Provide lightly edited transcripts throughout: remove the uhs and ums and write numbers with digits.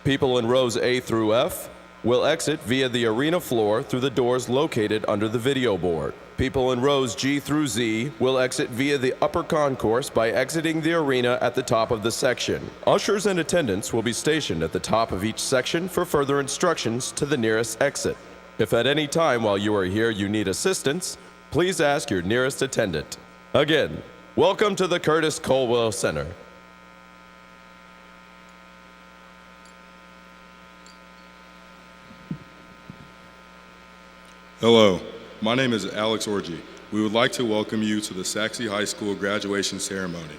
People in rows A through F will exit via the arena floor through the doors located under the video board. People in rows G through Z will exit via the upper concourse by exiting the arena at the top of the section. Ushers and attendants will be stationed at the top of each section for further instructions to the nearest exit. If at any time while you are here you need assistance, please ask your nearest attendant. Again, welcome to the Curtis Colwell Center. Hello, my name is Alex Orgy. We would like to welcome you to the Sachse High School graduation ceremony.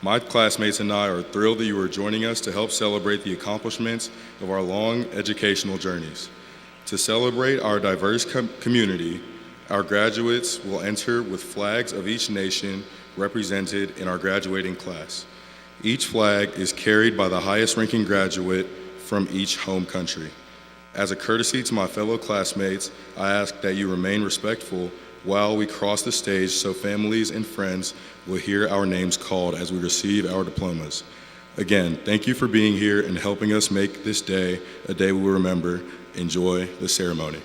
My classmates and I are thrilled that you are joining us to help celebrate the accomplishments of our long educational journeys. To celebrate our diverse community, our graduates will enter with flags of each nation represented in our graduating class. Each flag is carried by the highest ranking graduate from each home country. As a courtesy to my fellow classmates, I ask that you remain respectful while we cross the stage so families and friends will hear our names called as we receive our diplomas. Again, thank you for being here and helping us make this day a day we will remember. Enjoy the ceremony.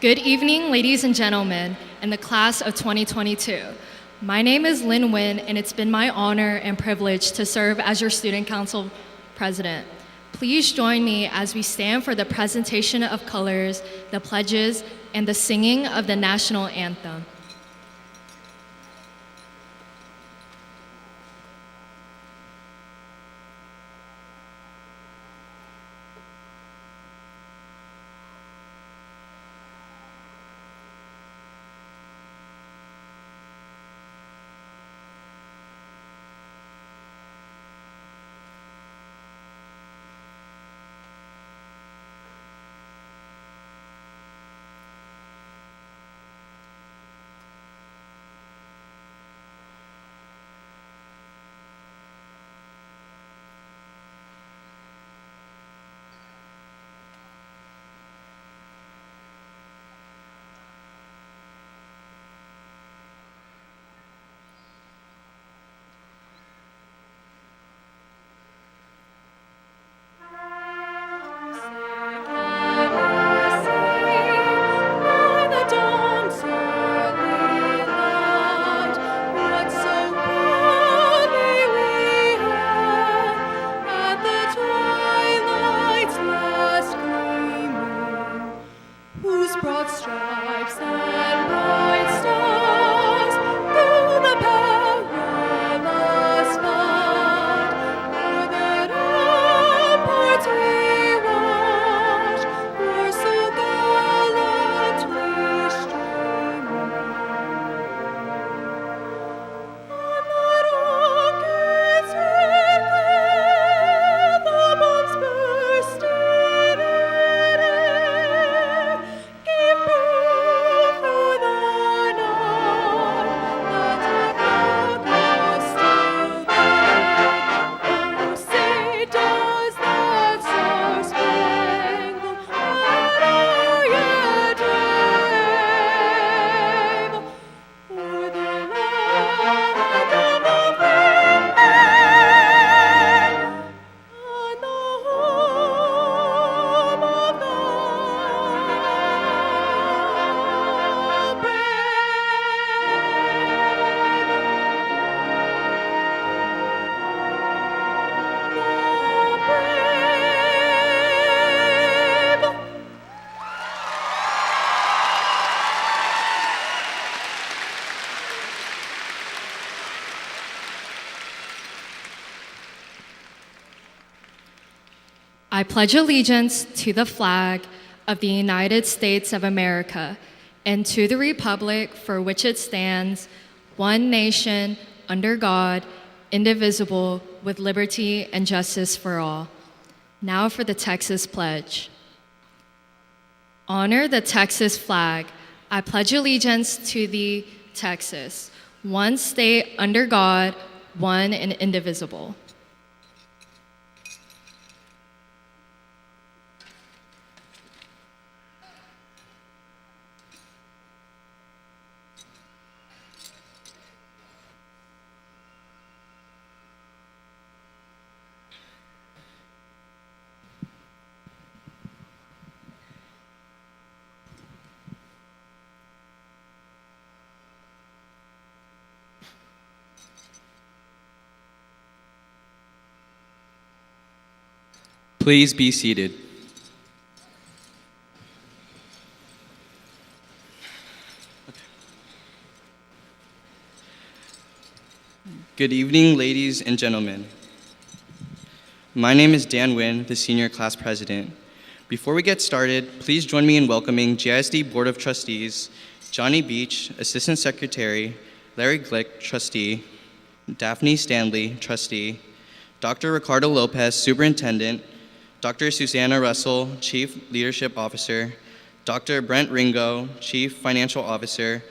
Good evening, ladies and gentlemen, and the class of 2022. My name is Lynn Nguyen, and it's been my honor and privilege to serve as your Student Council President. Please join me as we stand for the presentation of colors, the pledges, and the singing of the national anthem. I pledge allegiance to the flag of the United States of America and to the republic for which it stands, one nation, under God, indivisible, with liberty and justice for all. Now for the Texas Pledge. Honor the Texas flag. I pledge allegiance to the Texas, one state under God, one and indivisible. Please be seated. Good evening, ladies and gentlemen. My name is Dan Nguyen, the Senior Class President. Before we get started, please join me in welcoming GISD Board of Trustees, Johnny Beach, Assistant Secretary, Larry Glick, Trustee, Daphne Stanley, Trustee, Dr. Ricardo Lopez, Superintendent, Dr. Susanna Russell, Chief Leadership Officer, Dr. Brent Ringo, Chief Financial Officer,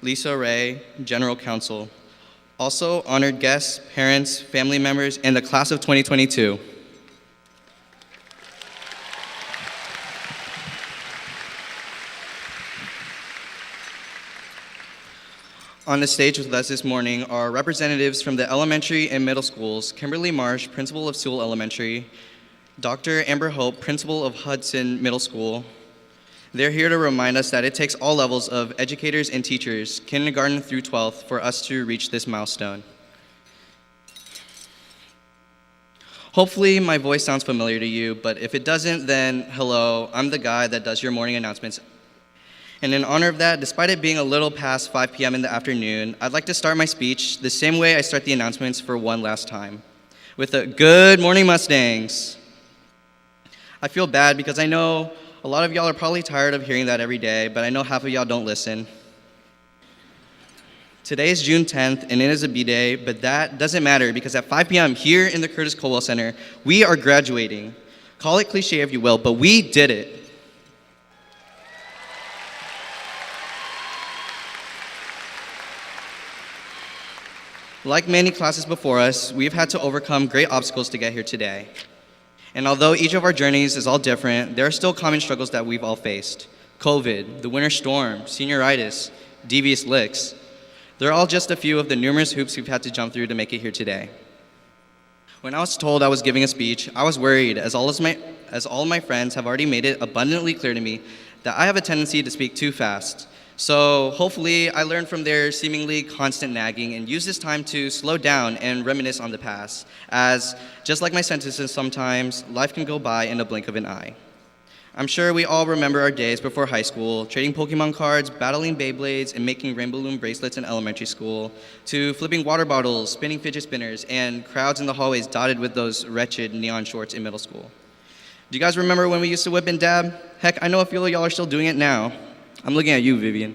Lisa Ray, General Counsel. Also, honored guests, parents, family members, and the class of 2022. On the stage with us this morning are representatives from the elementary and middle schools, Kimberly Marsh, Principal of Sewell Elementary, Dr. Amber Hope, Principal of Hudson Middle School, They're here to remind us that it takes all levels of educators and teachers, kindergarten through 12th, for us to reach this milestone. Hopefully my voice sounds familiar to you, but if it doesn't, then hello, I'm the guy that does your morning announcements. And in honor of that, despite it being a little past 5 p.m. in the afternoon, I'd like to start my speech the same way I start the announcements for one last time, with a good morning, Mustangs. I feel bad because I know a lot of y'all are probably tired of hearing that every day, but I know half of y'all don't listen. Today is June 10th, and it is a B-Day, but that doesn't matter because at 5 p.m. here in the Curtis Colwell Center, we are graduating. Call it cliche if you will, but we did it. Like many classes before us, we've had to overcome great obstacles to get here today. And although each of our journeys is all different, there are still common struggles that we've all faced. COVID, the winter storm, senioritis, devious licks. They're all just a few of the numerous hoops we've had to jump through to make it here today. When I was told I was giving a speech, I was worried, as all of my friends have already made it abundantly clear to me that I have a tendency to speak too fast. So hopefully I learned from their seemingly constant nagging and use this time to slow down and reminisce on the past, as just like my sentences sometimes, life can go by in a blink of an eye. I'm sure we all remember our days before high school, trading Pokemon cards, battling Beyblades, and making rainbow loom bracelets in elementary school, to flipping water bottles, spinning fidget spinners, and crowds in the hallways dotted with those wretched neon shorts in middle school. Do you guys remember when we used to whip and dab? Heck, I know a few of y'all are still doing it now. I'm looking at you, Vivian.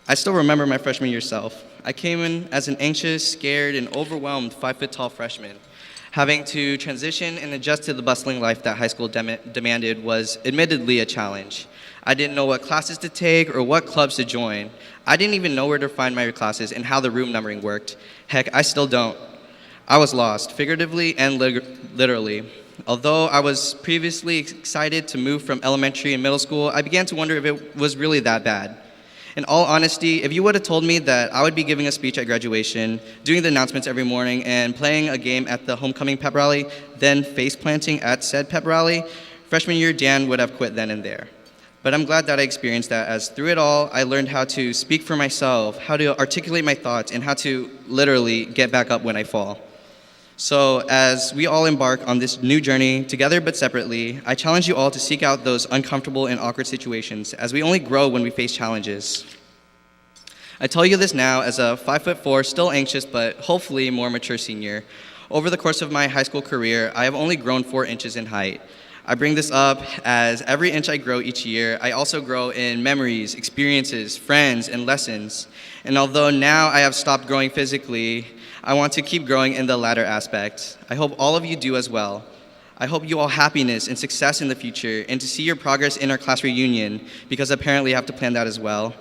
I still remember my freshman year self. I came in as an anxious, scared, and overwhelmed 5-foot-tall freshman. Having to transition and adjust to the bustling life that high school demanded was admittedly a challenge. I didn't know what classes to take or what clubs to join. I didn't even know where to find my classes and how the room numbering worked. Heck, I still don't. I was lost, figuratively and literally. Although I was previously excited to move from elementary and middle school, I began to wonder if it was really that bad. In all honesty, if you would have told me that I would be giving a speech at graduation, doing the announcements every morning, and playing a game at the homecoming pep rally, then face planting at said pep rally, freshman year Dan would have quit then and there. But I'm glad that I experienced that, as through it all, I learned how to speak for myself, how to articulate my thoughts, and how to literally get back up when I fall. So as we all embark on this new journey, together but separately, I challenge you all to seek out those uncomfortable and awkward situations, as we only grow when we face challenges. I tell you this now as a 5'4", still anxious but hopefully more mature senior. Over the course of my high school career, I have only grown 4 inches in height. I bring this up as every inch I grow each year, I also grow in memories, experiences, friends, and lessons. And although now I have stopped growing physically, I want to keep growing in the latter aspect. I hope all of you do as well. I hope you all happiness and success in the future, and to see your progress in our class reunion, because apparently I have to plan that as well.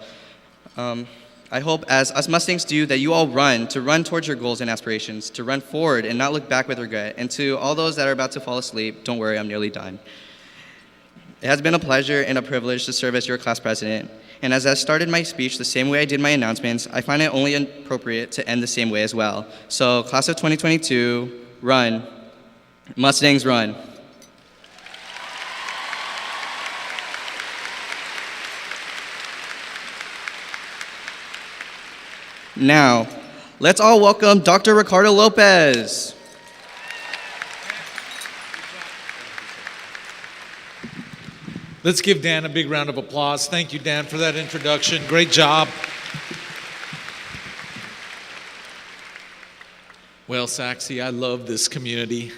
I hope, as us Mustangs do, that you all run towards your goals and aspirations, to run forward and not look back with regret. And to all those that are about to fall asleep, don't worry, I'm nearly done. It has been a pleasure and a privilege to serve as your class president. And as I started my speech the same way I did my announcements, I find it only appropriate to end the same way as well. So, class of 2022, run. Mustangs, run. Now, let's all welcome Dr. Ricardo Lopez. Let's give Dan a big round of applause. Thank you, Dan, for that introduction. Great job. Well, Sachse, I love this community.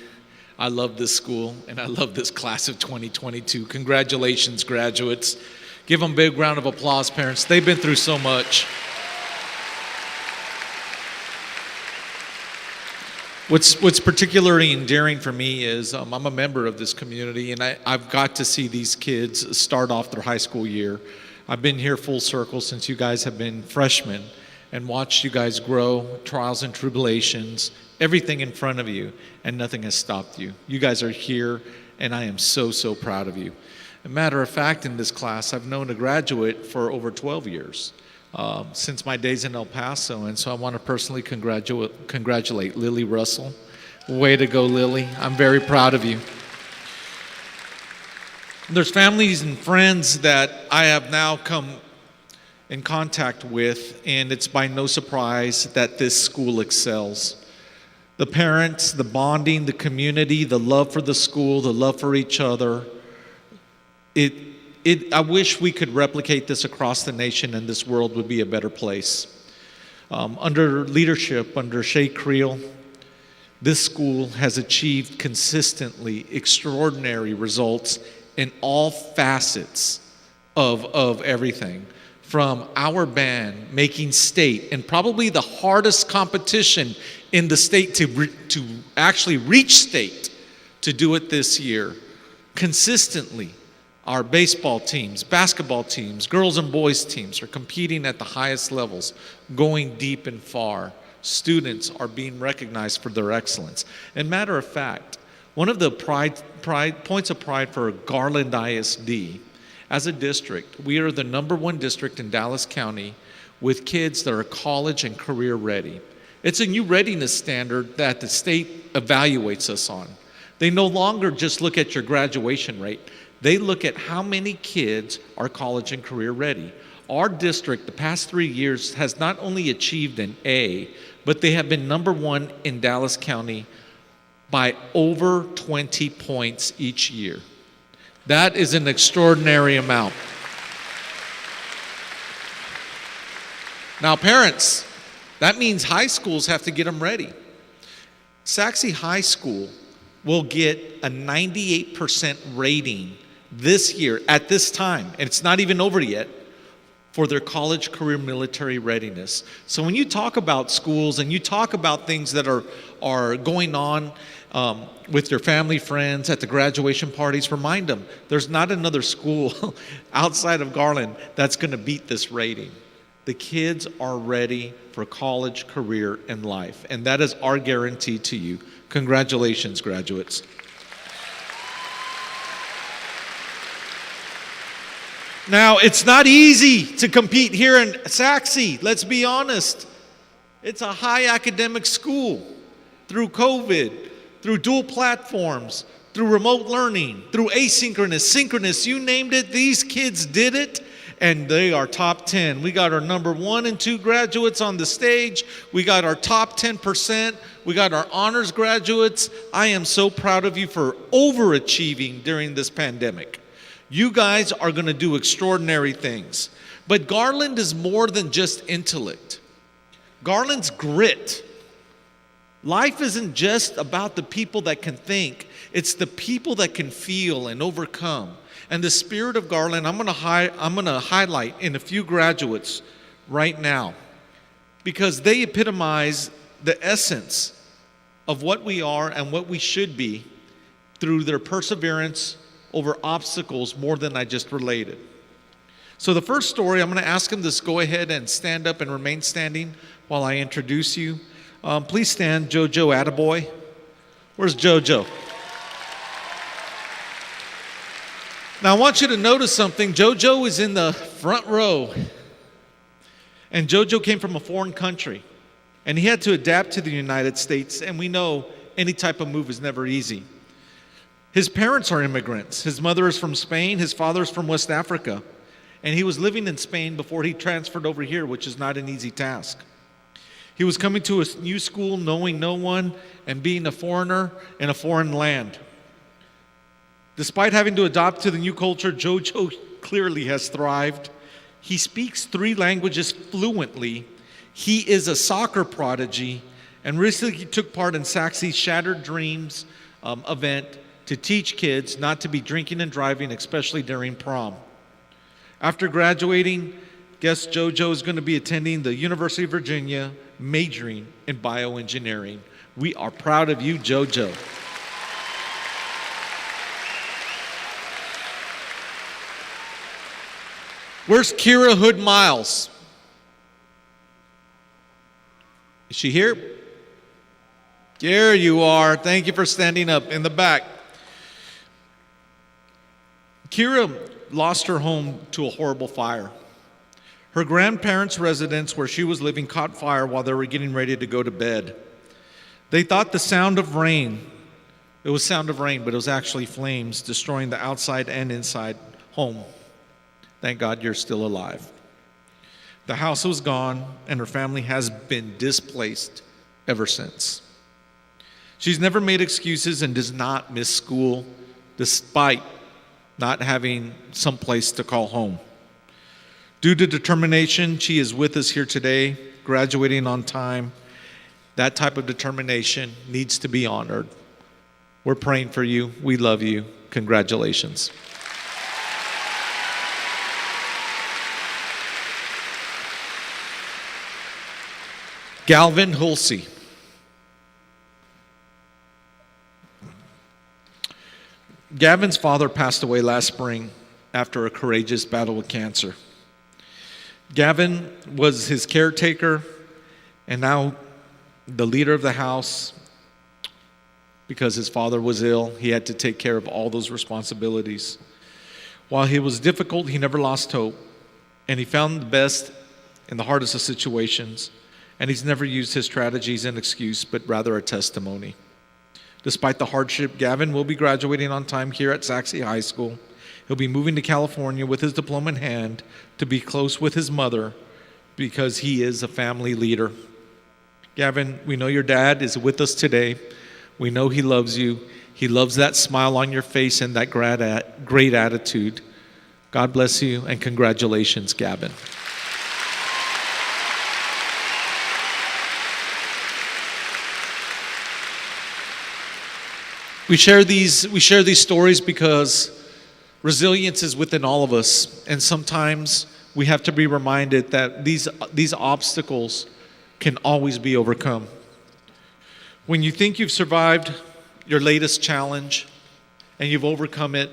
I love this school, and I love this class of 2022. Congratulations, graduates. Give them a big round of applause, parents. They've been through so much. What's particularly endearing for me is I'm a member of this community, and I've got to see these kids start off their high school year. I've been here full circle since you guys have been freshmen and watched you guys grow, trials and tribulations, everything in front of you, and nothing has stopped you. You guys are here, and I am so, so proud of you. As a matter of fact, in this class, I've known a graduate for over 12 years. Since my days in El Paso, and so I want to personally congratulate Lily Russell. Way to go, Lily. I'm very proud of you. There's families and friends that I have now come in contact with, and it's by no surprise that this school excels. The parents, the bonding, the community, the love for the school, the love for each other. I wish we could replicate this across the nation and this world would be a better place. Under leadership, under Shay Creel, this school has achieved consistently extraordinary results in all facets of everything. From our band making state, and probably the hardest competition in the state to actually reach state, to do it this year. Consistently, our baseball teams, basketball teams, girls and boys teams are competing at the highest levels, going deep and far. Students are being recognized for their excellence. And matter of fact, one of the points of pride for Garland ISD, as a district, we are the #1 district in Dallas County with kids that are college and career ready. It's a new readiness standard that the state evaluates us on. They no longer just look at your graduation rate. They look at how many kids are college and career ready. Our district, the past 3 years, has not only achieved an A, but they have been #1 in Dallas County by over 20 points each year. That is an extraordinary amount. Now, parents, that means high schools have to get them ready. Sachse High School will get a 98% rating this year, at this time, and it's not even over yet, for their college career military readiness. So when you talk about schools and you talk about things that are going on with your family, friends, at the graduation parties, remind them there's not another school outside of Garland that's going to beat this rating. The kids are ready for college, career, and life, and that is our guarantee to you. Congratulations, graduates. Now, it's not easy to compete here in Sachse, let's be honest. It's a high academic school. Through COVID, through dual platforms, through remote learning, through asynchronous, synchronous, you named it, these kids did it, and they are top 10. We got our #1 and 2 graduates on the stage. We got our top 10%. We got our honors graduates. I am so proud of you for overachieving during this pandemic. You guys are going to do extraordinary things. But Garland is more than just intellect. Garland's grit. Life isn't just about the people that can think. It's the people that can feel and overcome. And the spirit of Garland, I'm going to highlight in a few graduates right now, because they epitomize the essence of what we are and what we should be through their perseverance over obstacles more than I just related. So the first story, I'm going to ask them to go ahead and stand up and remain standing while I introduce you. Please stand, Jojo Attaboy. Where's Jojo? Now I want you to notice something. Jojo is in the front row. And Jojo came from a foreign country. And he had to adapt to the United States. And we know any type of move is never easy. His parents are immigrants. His mother is from Spain. His father is from West Africa. And he was living in Spain before he transferred over here, which is not an easy task. He was coming to a new school, knowing no one, and being a foreigner in a foreign land. Despite having to adapt to the new culture, Jojo clearly has thrived. He speaks 3 languages fluently. He is a soccer prodigy, and recently he took part in Sachse's Shattered Dreams event to teach kids not to be drinking and driving, especially during prom. After graduating, guess Jojo is going to be attending the University of Virginia, majoring in bioengineering. We are proud of you, Jojo. Where's Kira Hood Miles? Is she here? There you are. Thank you for standing up in the back. Kira lost her home to a horrible fire. Her grandparents' residence where she was living caught fire while they were getting ready to go to bed. They thought the sound of rain It was sound of rain, but it was actually flames destroying the outside and inside home. Thank God you're still alive. The house was gone, and her family has been displaced ever since. She's never made excuses and does not miss school, despite not having some place to call home. Due to determination, she is with us here today, graduating on time. That type of determination needs to be honored. We're praying for you. We love you. Congratulations. Galvin Hulsey. Gavin's father passed away last spring after a courageous battle with cancer. Gavin was his caretaker and now the leader of the house. Because his father was ill, he had to take care of all those responsibilities. While it was difficult, he never lost hope, and he found the best in the hardest of situations, and he's never used his strategies as an excuse, but rather a testimony. Despite the hardship, Gavin will be graduating on time here at Sachse High School. He'll be moving to California with his diploma in hand to be close with his mother because he is a family leader. Gavin, we know your dad is with us today. We know he loves you. He loves that smile on your face and that great attitude. God bless you, and congratulations, Gavin. We share these stories because resilience is within all of us, and sometimes we have to be reminded that these obstacles can always be overcome. When you think you've survived your latest challenge and you've overcome it,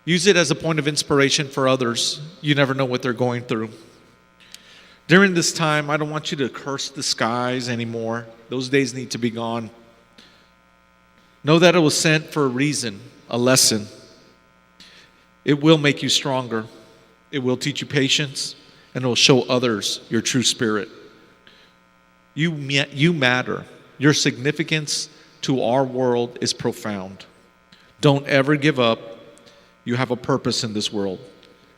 use it as a point of inspiration for others. You never know what they're going through. During this time, I don't want you to curse the skies anymore. Those days need to be gone. Know that it was sent for a reason, a lesson. It will make you stronger. It will teach you patience, and it will show others your true spirit. You matter. Your significance to our world is profound. Don't ever give up. You have a purpose in this world.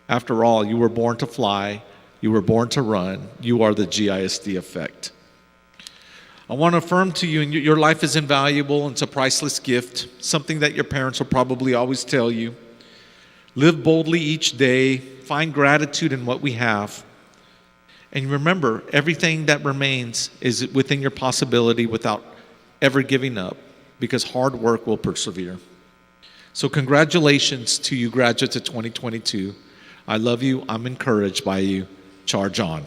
After all, you were born to fly. You were born to run. You are the GISD effect. I want to affirm to you, your life is invaluable. It's a priceless gift, something that your parents will probably always tell you. Live boldly each day. Find gratitude in what we have. And remember, everything that remains is within your possibility without ever giving up, because hard work will persevere. So congratulations to you graduates of 2022. I love you. I'm encouraged by you. Charge on.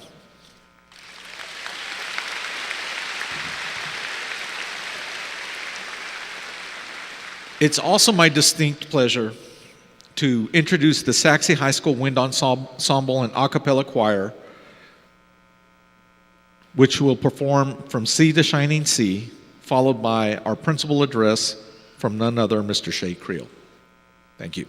It's also my distinct pleasure to introduce the Sachse High School Wind Ensemble and A Cappella Choir, which will perform From Sea to Shining Sea, followed by our principal address from none other, Mr. Shea Creel. Thank you.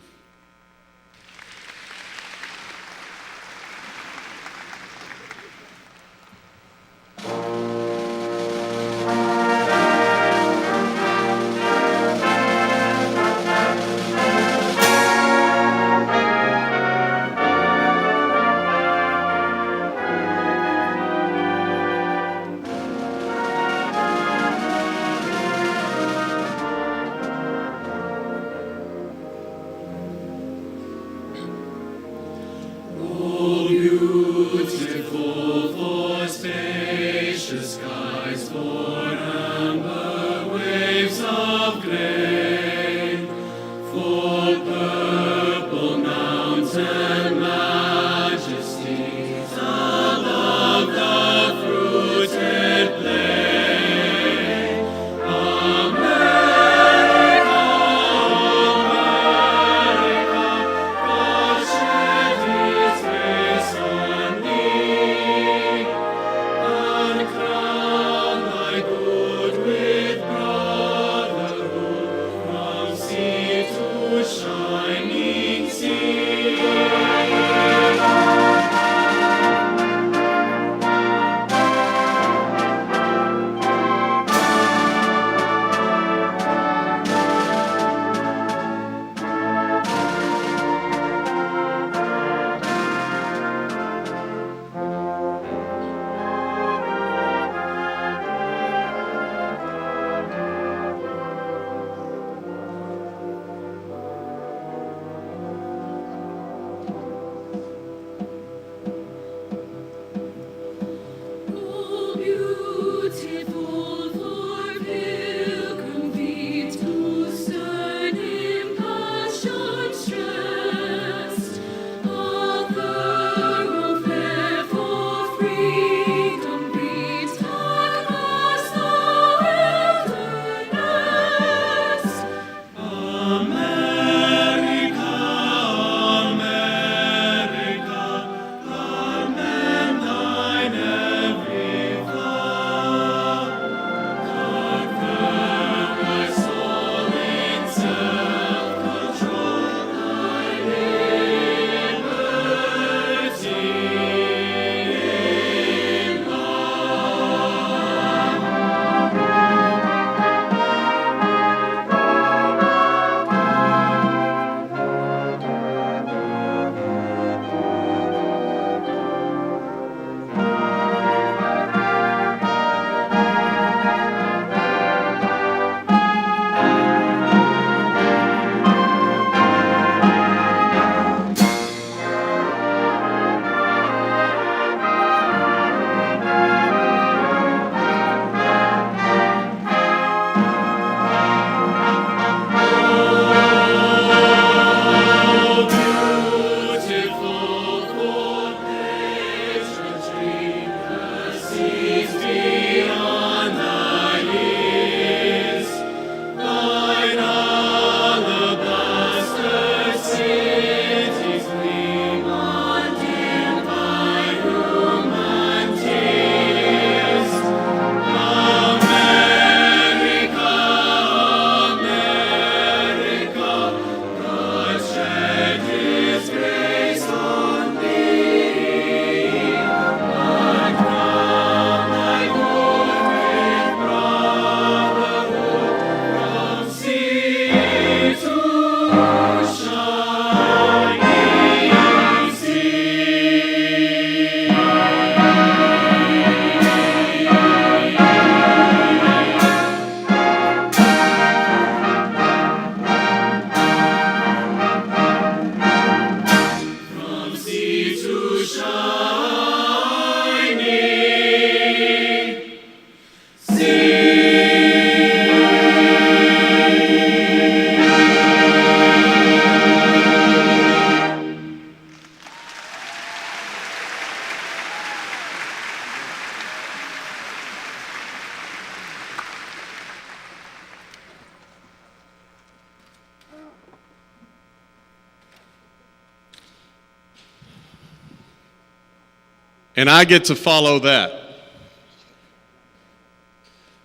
and I get to follow that.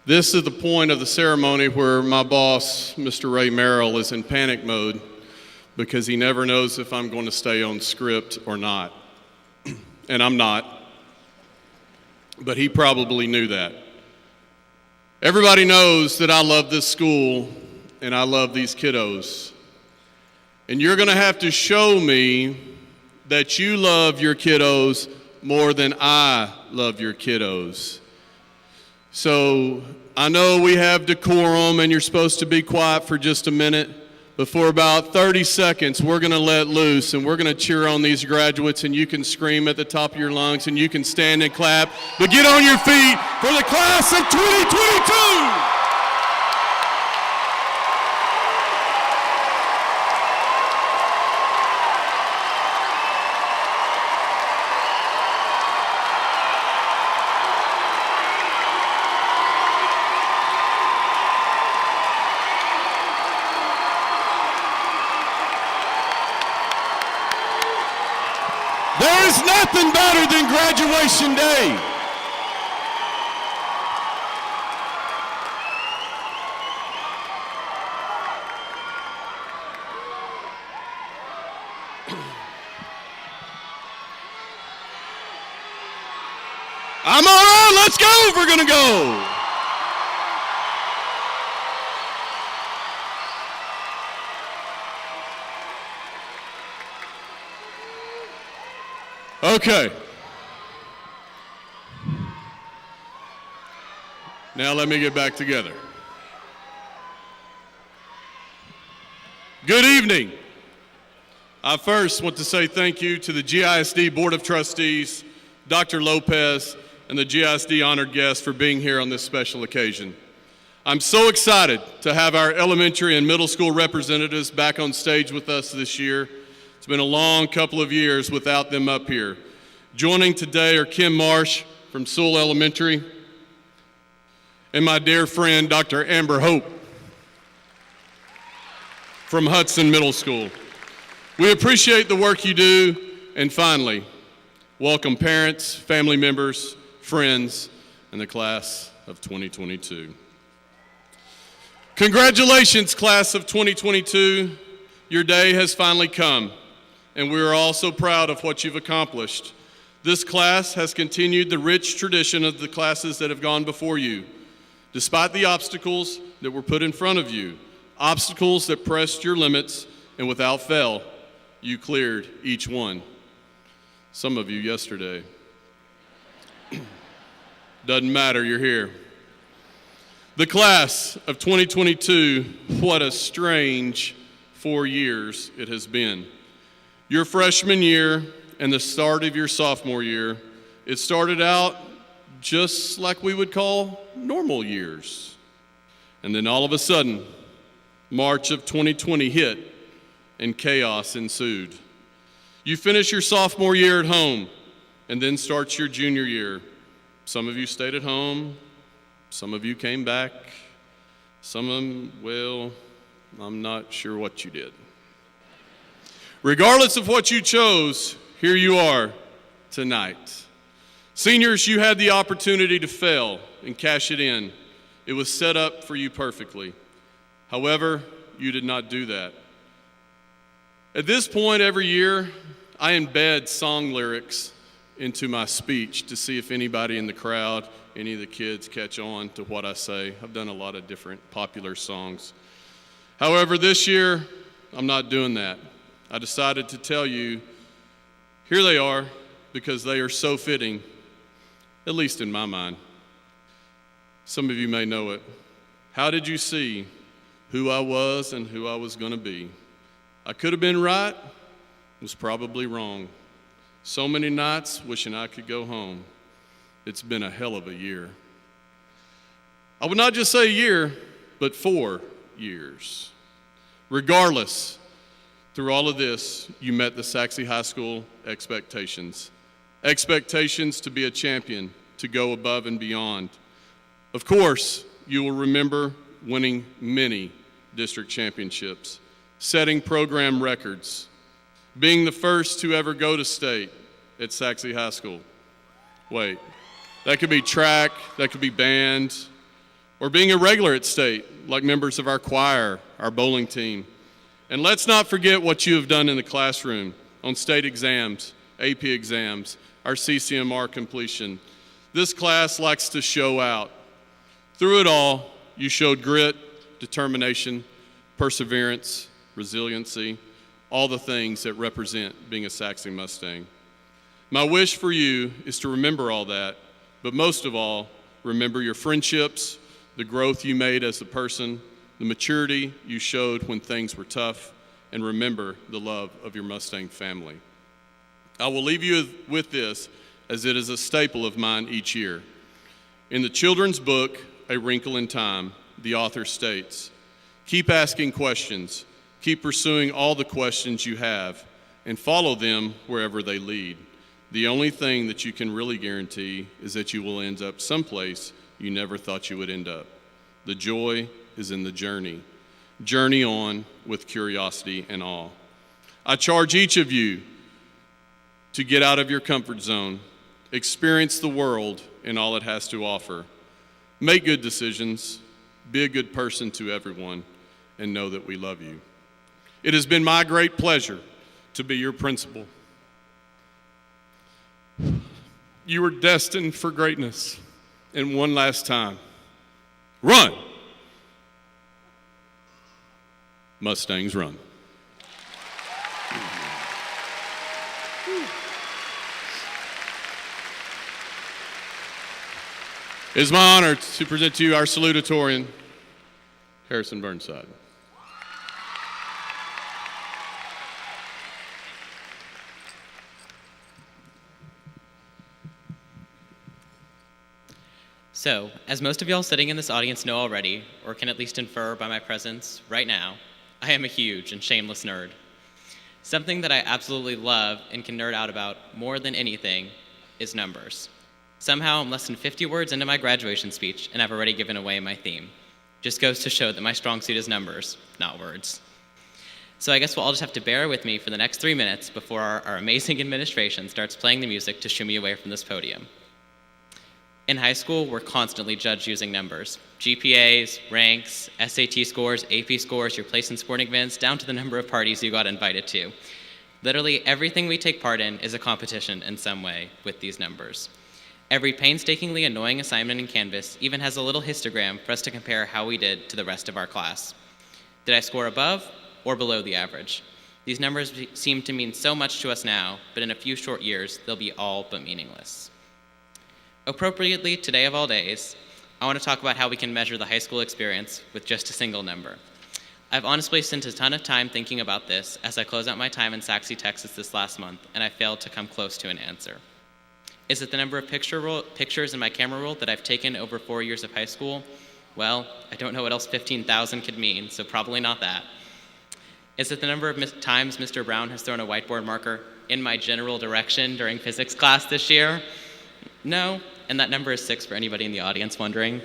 This is the point of the ceremony where my boss, Mr. Ray Merrill, is in panic mode because he never knows if I'm going to stay on script or not. And I'm not, but he probably knew that. Everybody knows that I love this school and I love these kiddos. And you're going to have to show me that you love your kiddos more than I love your kiddos. So I know we have decorum and you're supposed to be quiet for just a minute, but for about 30 seconds, we're going to let loose and we're going to cheer on these graduates, and you can scream at the top of your lungs and you can stand and clap, but get on your feet for the class of 2022! There is nothing better than graduation day. I'm all right, let's go, we're gonna go. Okay. Now let me get back together. Good evening. I first want to say thank you to the GISD Board of Trustees, Dr. Lopez, and the GISD honored guests for being here on this special occasion. I'm so excited to have our elementary and middle school representatives back on stage with us this year. It's been a long couple of years without them up here. Joining today are Kim Marsh from Sewell Elementary and my dear friend, Dr. Amber Hope from Hudson Middle School. We appreciate the work you do, and finally, welcome parents, family members, friends, and the class of 2022. Congratulations, class of 2022. Your day has finally come, and we are all so proud of what you've accomplished. This class has continued the rich tradition of the classes that have gone before you. Despite the obstacles that were put in front of you, obstacles that pressed your limits, and without fail, you cleared each one. Some of you yesterday. Doesn't matter, you're here. The class of 2022, what a strange 4 years it has been. Your freshman year and the start of your sophomore year, it started out just like we would call normal years. And then all of a sudden, March of 2020 hit and chaos ensued. You finish your sophomore year at home and then starts your junior year. Some of you stayed at home, some of you came back, some of them, well, I'm not sure what you did. Regardless of what you chose, here you are tonight. Seniors, you had the opportunity to fail and cash it in. It was set up for you perfectly. However, you did not do that. At this point every year, I embed song lyrics into my speech to see if anybody in the crowd, any of the kids catch on to what I say. I've done a lot of different popular songs. However, this year, I'm not doing that. I decided to tell you, here they are, because they are so fitting, at least in my mind. Some of you may know it. How did you see who I was and who I was going to be? I could have been right, was probably wrong. So many nights wishing I could go home. It's been a hell of a year. I would not just say a year, but 4 years. Regardless, through all of this, you met the Sachse High School expectations. Expectations to be a champion, to go above and beyond. Of course, you will remember winning many district championships, setting program records, being the first to ever go to state at Sachse High School, Wait, that could be track, that could be band, or being a regular at state, like members of our choir, our bowling team. And let's not forget what you have done in the classroom on state exams, AP exams, our CCMR completion. This class likes to show out. Through it all, you showed grit, determination, perseverance, resiliency, all the things that represent being a Sachse Mustang. My wish for you is to remember all that, but most of all, remember your friendships, the growth you made as a person, the maturity you showed when things were tough, and remember the love of your Mustang family. I will leave you with this, as it is a staple of mine each year. In the children's book, A Wrinkle in Time, the author states, "Keep asking questions, keep pursuing all the questions you have, and follow them wherever they lead. The only thing that you can really guarantee is that you will end up someplace you never thought you would end up. The joy is in the journey. Journey on with curiosity and awe." I charge each of you to get out of your comfort zone, experience the world and all it has to offer. Make good decisions, be a good person to everyone, and know that we love you. It has been my great pleasure to be your principal. You were destined for greatness. And one last time, run! Mustangs run. It is my honor to present to you our salutatorian, Harrison Burnside. So, as most of y'all sitting in this audience know already, or can at least infer by my presence right now, I am a huge and shameless nerd. Something that I absolutely love and can nerd out about more than anything is numbers. Somehow, I'm less than 50 words into my graduation speech, and I've already given away my theme. Just goes to show that my strong suit is numbers, not words. So I guess we'll all just have to bear with me for the next 3 minutes before our amazing administration starts playing the music to shoo me away from this podium. In high school, we're constantly judged using numbers. GPAs, ranks, SAT scores, AP scores, your place in sporting events, down to the number of parties you got invited to. Literally everything we take part in is a competition in some way with these numbers. Every painstakingly annoying assignment in Canvas even has a little histogram for us to compare how we did to the rest of our class. Did I score above or below the average? These numbers seem to mean so much to us now, but in a few short years, they'll be all but meaningless. Appropriately, today of all days, I want to talk about how we can measure the high school experience with just a single number. I've honestly spent a ton of time thinking about this as I close out my time in Sachse, Texas this last month, and I failed to come close to an answer. Is it the number of pictures in my camera roll that I've taken over 4 years of high school? Well, I don't know what else 15,000 could mean, so probably not that. Is it the number of times Mr. Brown has thrown a whiteboard marker in my general direction during physics class this year? No, and that number is 6 for anybody in the audience wondering.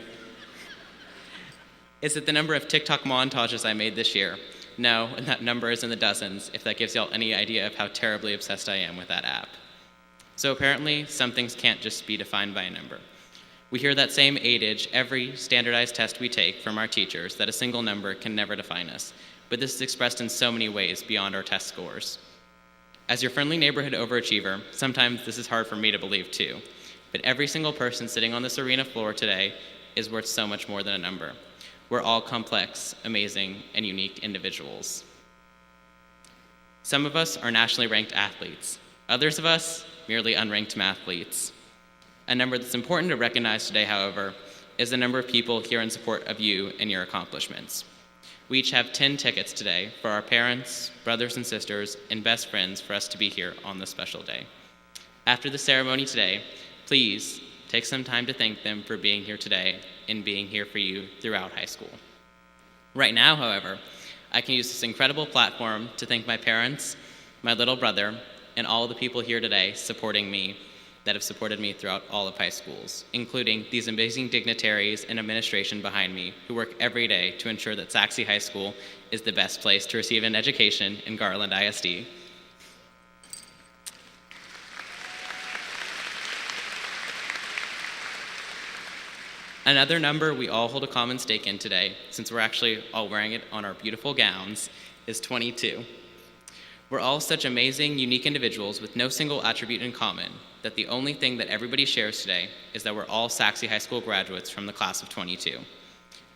Is it the number of TikTok montages I made this year? No, and that number is in the dozens, if that gives y'all any idea of how terribly obsessed I am with that app. So apparently, some things can't just be defined by a number. We hear that same adage every standardized test we take from our teachers, that a single number can never define us, but this is expressed in so many ways beyond our test scores. As your friendly neighborhood overachiever, sometimes this is hard for me to believe too, but every single person sitting on this arena floor today is worth so much more than a number. We're all complex, amazing, and unique individuals. Some of us are nationally ranked athletes. Others of us, merely unranked mathletes. A number that's important to recognize today, however, is the number of people here in support of you and your accomplishments. We each have 10 tickets today for our parents, brothers and sisters, and best friends for us to be here on this special day. After the ceremony today, please take some time to thank them for being here today and being here for you throughout high school. Right now, however, I can use this incredible platform to thank my parents, my little brother, and all of the people here today supporting me that have supported me throughout all of high schools, including these amazing dignitaries and administration behind me who work every day to ensure that Sachse High School is the best place to receive an education in Garland ISD. Another number we all hold a common stake in today, since we're actually all wearing it on our beautiful gowns, is 22. We're all such amazing, unique individuals with no single attribute in common that the only thing that everybody shares today is that we're all Sachse High School graduates from the class of 22.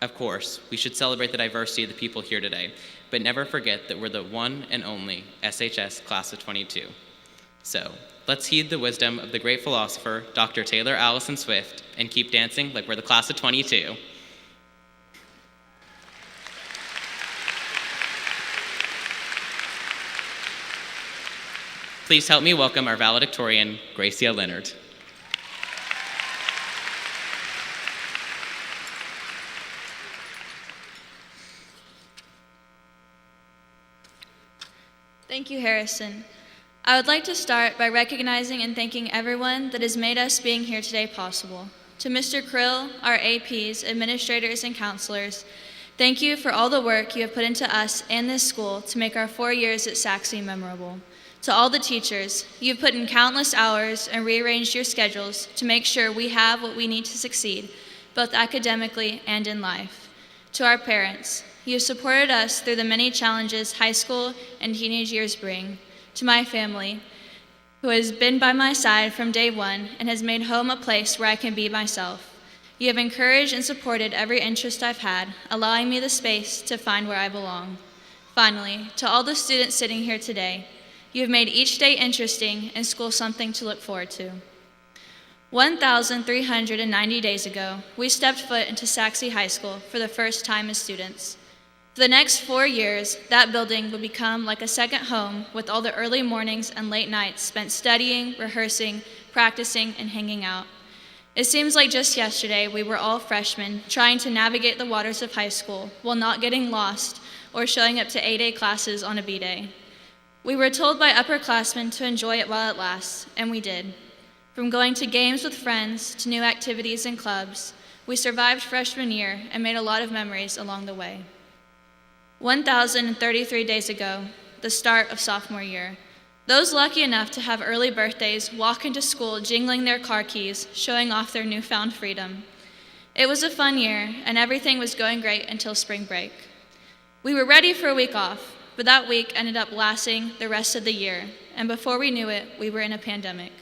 Of course, we should celebrate the diversity of the people here today, but never forget that we're the one and only SHS class of 22. So, let's heed the wisdom of the great philosopher, Dr. Taylor Allison Swift, and keep dancing like we're the class of 22. Please help me welcome our valedictorian, Gracia Leonard. Thank you, Harrison. I would like to start by recognizing and thanking everyone that has made us being here today possible. To Mr. Krill, our APs, administrators, and counselors, thank you for all the work you have put into us and this school to make our 4 years at Sachse memorable. To all the teachers, you've put in countless hours and rearranged your schedules to make sure we have what we need to succeed, both academically and in life. To our parents, you have supported us through the many challenges high school and teenage years bring. To my family, who has been by my side from day one and has made home a place where I can be myself. You have encouraged and supported every interest I've had, allowing me the space to find where I belong. Finally, to all the students sitting here today, you have made each day interesting and school something to look forward to. 1,390 days ago, we stepped foot into Sachse High School for the first time as students. For the next 4 years, that building would become like a second home with all the early mornings and late nights spent studying, rehearsing, practicing, and hanging out. It seems like just yesterday we were all freshmen trying to navigate the waters of high school while not getting lost or showing up to A-Day classes on a B-Day. We were told by upperclassmen to enjoy it while it lasts, and we did. From going to games with friends to new activities and clubs, we survived freshman year and made a lot of memories along the way. 1,033 days ago, the start of sophomore year. Those lucky enough to have early birthdays walk into school jingling their car keys, showing off their newfound freedom. It was a fun year, and everything was going great until spring break. We were ready for a week off, but that week ended up lasting the rest of the year, and before we knew it, we were in a pandemic.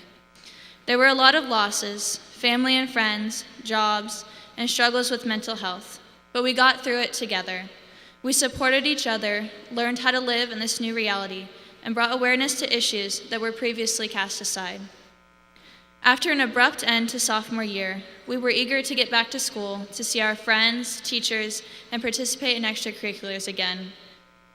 There were a lot of losses, family and friends, jobs, and struggles with mental health, but we got through it together. We supported each other, learned how to live in this new reality, and brought awareness to issues that were previously cast aside. After an abrupt end to sophomore year, we were eager to get back to school to see our friends, teachers, and participate in extracurriculars again.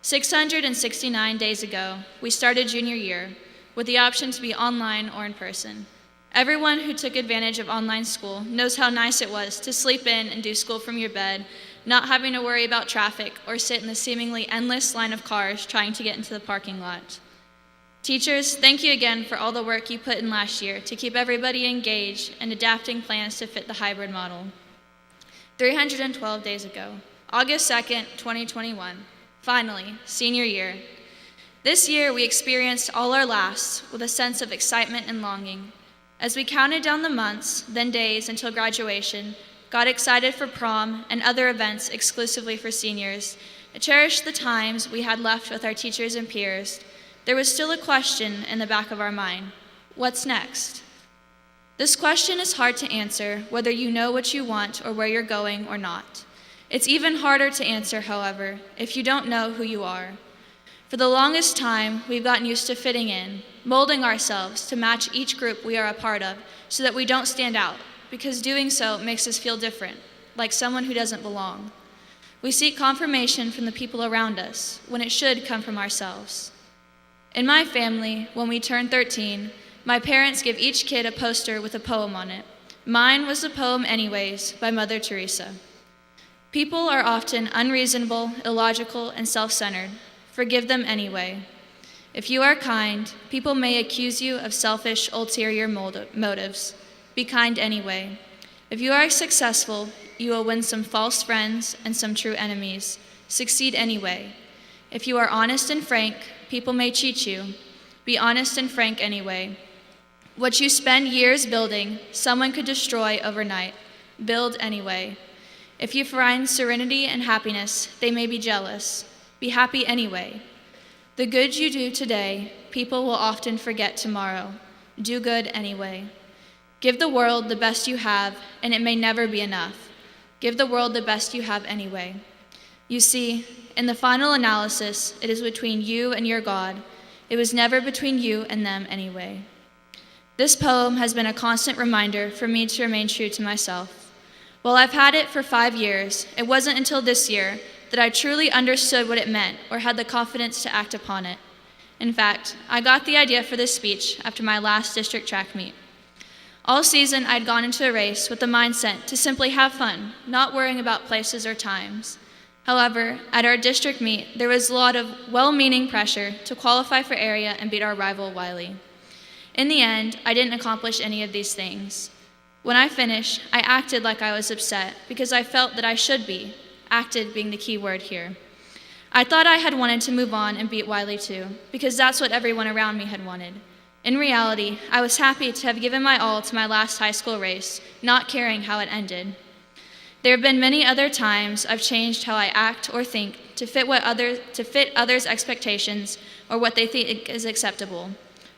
669 days ago, we started junior year with the option to be online or in person. Everyone who took advantage of online school knows how nice it was to sleep in and do school from your bed, not having to worry about traffic or sit in the seemingly endless line of cars trying to get into the parking lot. Teachers, thank you again for all the work you put in last year to keep everybody engaged and adapting plans to fit the hybrid model. 312 days ago, August 2nd, 2021, finally, senior year. This year we experienced all our lasts with a sense of excitement and longing. As we counted down the months, then days until graduation, got excited for prom and other events exclusively for seniors, and cherished the times we had left with our teachers and peers, there was still a question in the back of our mind: what's next? This question is hard to answer whether you know what you want or where you're going or not. It's even harder to answer, however, if you don't know who you are. For the longest time, we've gotten used to fitting in, molding ourselves to match each group we are a part of so that we don't stand out, because doing so makes us feel different, like someone who doesn't belong. We seek confirmation from the people around us when it should come from ourselves. In my family, when we turned 13, my parents give each kid a poster with a poem on it. Mine was the poem Anyways by Mother Teresa. People are often unreasonable, illogical, and self-centered. Forgive them anyway. If you are kind, people may accuse you of selfish, ulterior motives. Be kind anyway. If you are successful, you will win some false friends and some true enemies. Succeed anyway. If you are honest and frank, people may cheat you. Be honest and frank anyway. What you spend years building, someone could destroy overnight. Build anyway. If you find serenity and happiness, they may be jealous. Be happy anyway. The good you do today, people will often forget tomorrow. Do good anyway. Give the world the best you have, and it may never be enough. Give the world the best you have anyway. You see, in the final analysis, it is between you and your God. It was never between you and them anyway. This poem has been a constant reminder for me to remain true to myself. While I've had it for 5 years, it wasn't until this year that I truly understood what it meant or had the confidence to act upon it. In fact, I got the idea for this speech after my last district track meet. All season, I'd gone into a race with the mindset to simply have fun, not worrying about places or times. However, at our district meet, there was a lot of well-meaning pressure to qualify for area and beat our rival Wiley. In the end, I didn't accomplish any of these things. When I finished, I acted like I was upset because I felt that I should be, acted being the key word here. I thought I had wanted to move on and beat Wiley too, because that's what everyone around me had wanted. In reality, I was happy to have given my all to my last high school race, not caring how it ended. There have been many other times I've changed how I act or think to fit others' expectations or what they think is acceptable.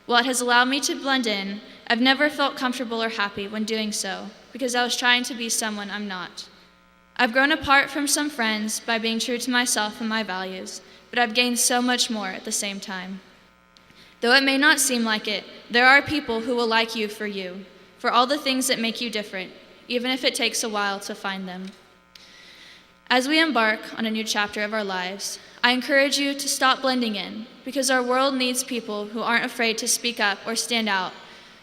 While it has allowed me to blend in, I've never felt comfortable or happy when doing so, because I was trying to be someone I'm not. I've grown apart from some friends by being true to myself and my values, but I've gained so much more at the same time. Though it may not seem like it, there are people who will like you, for all the things that make you different, even if it takes a while to find them. As we embark on a new chapter of our lives, I encourage you to stop blending in, because our world needs people who aren't afraid to speak up or stand out,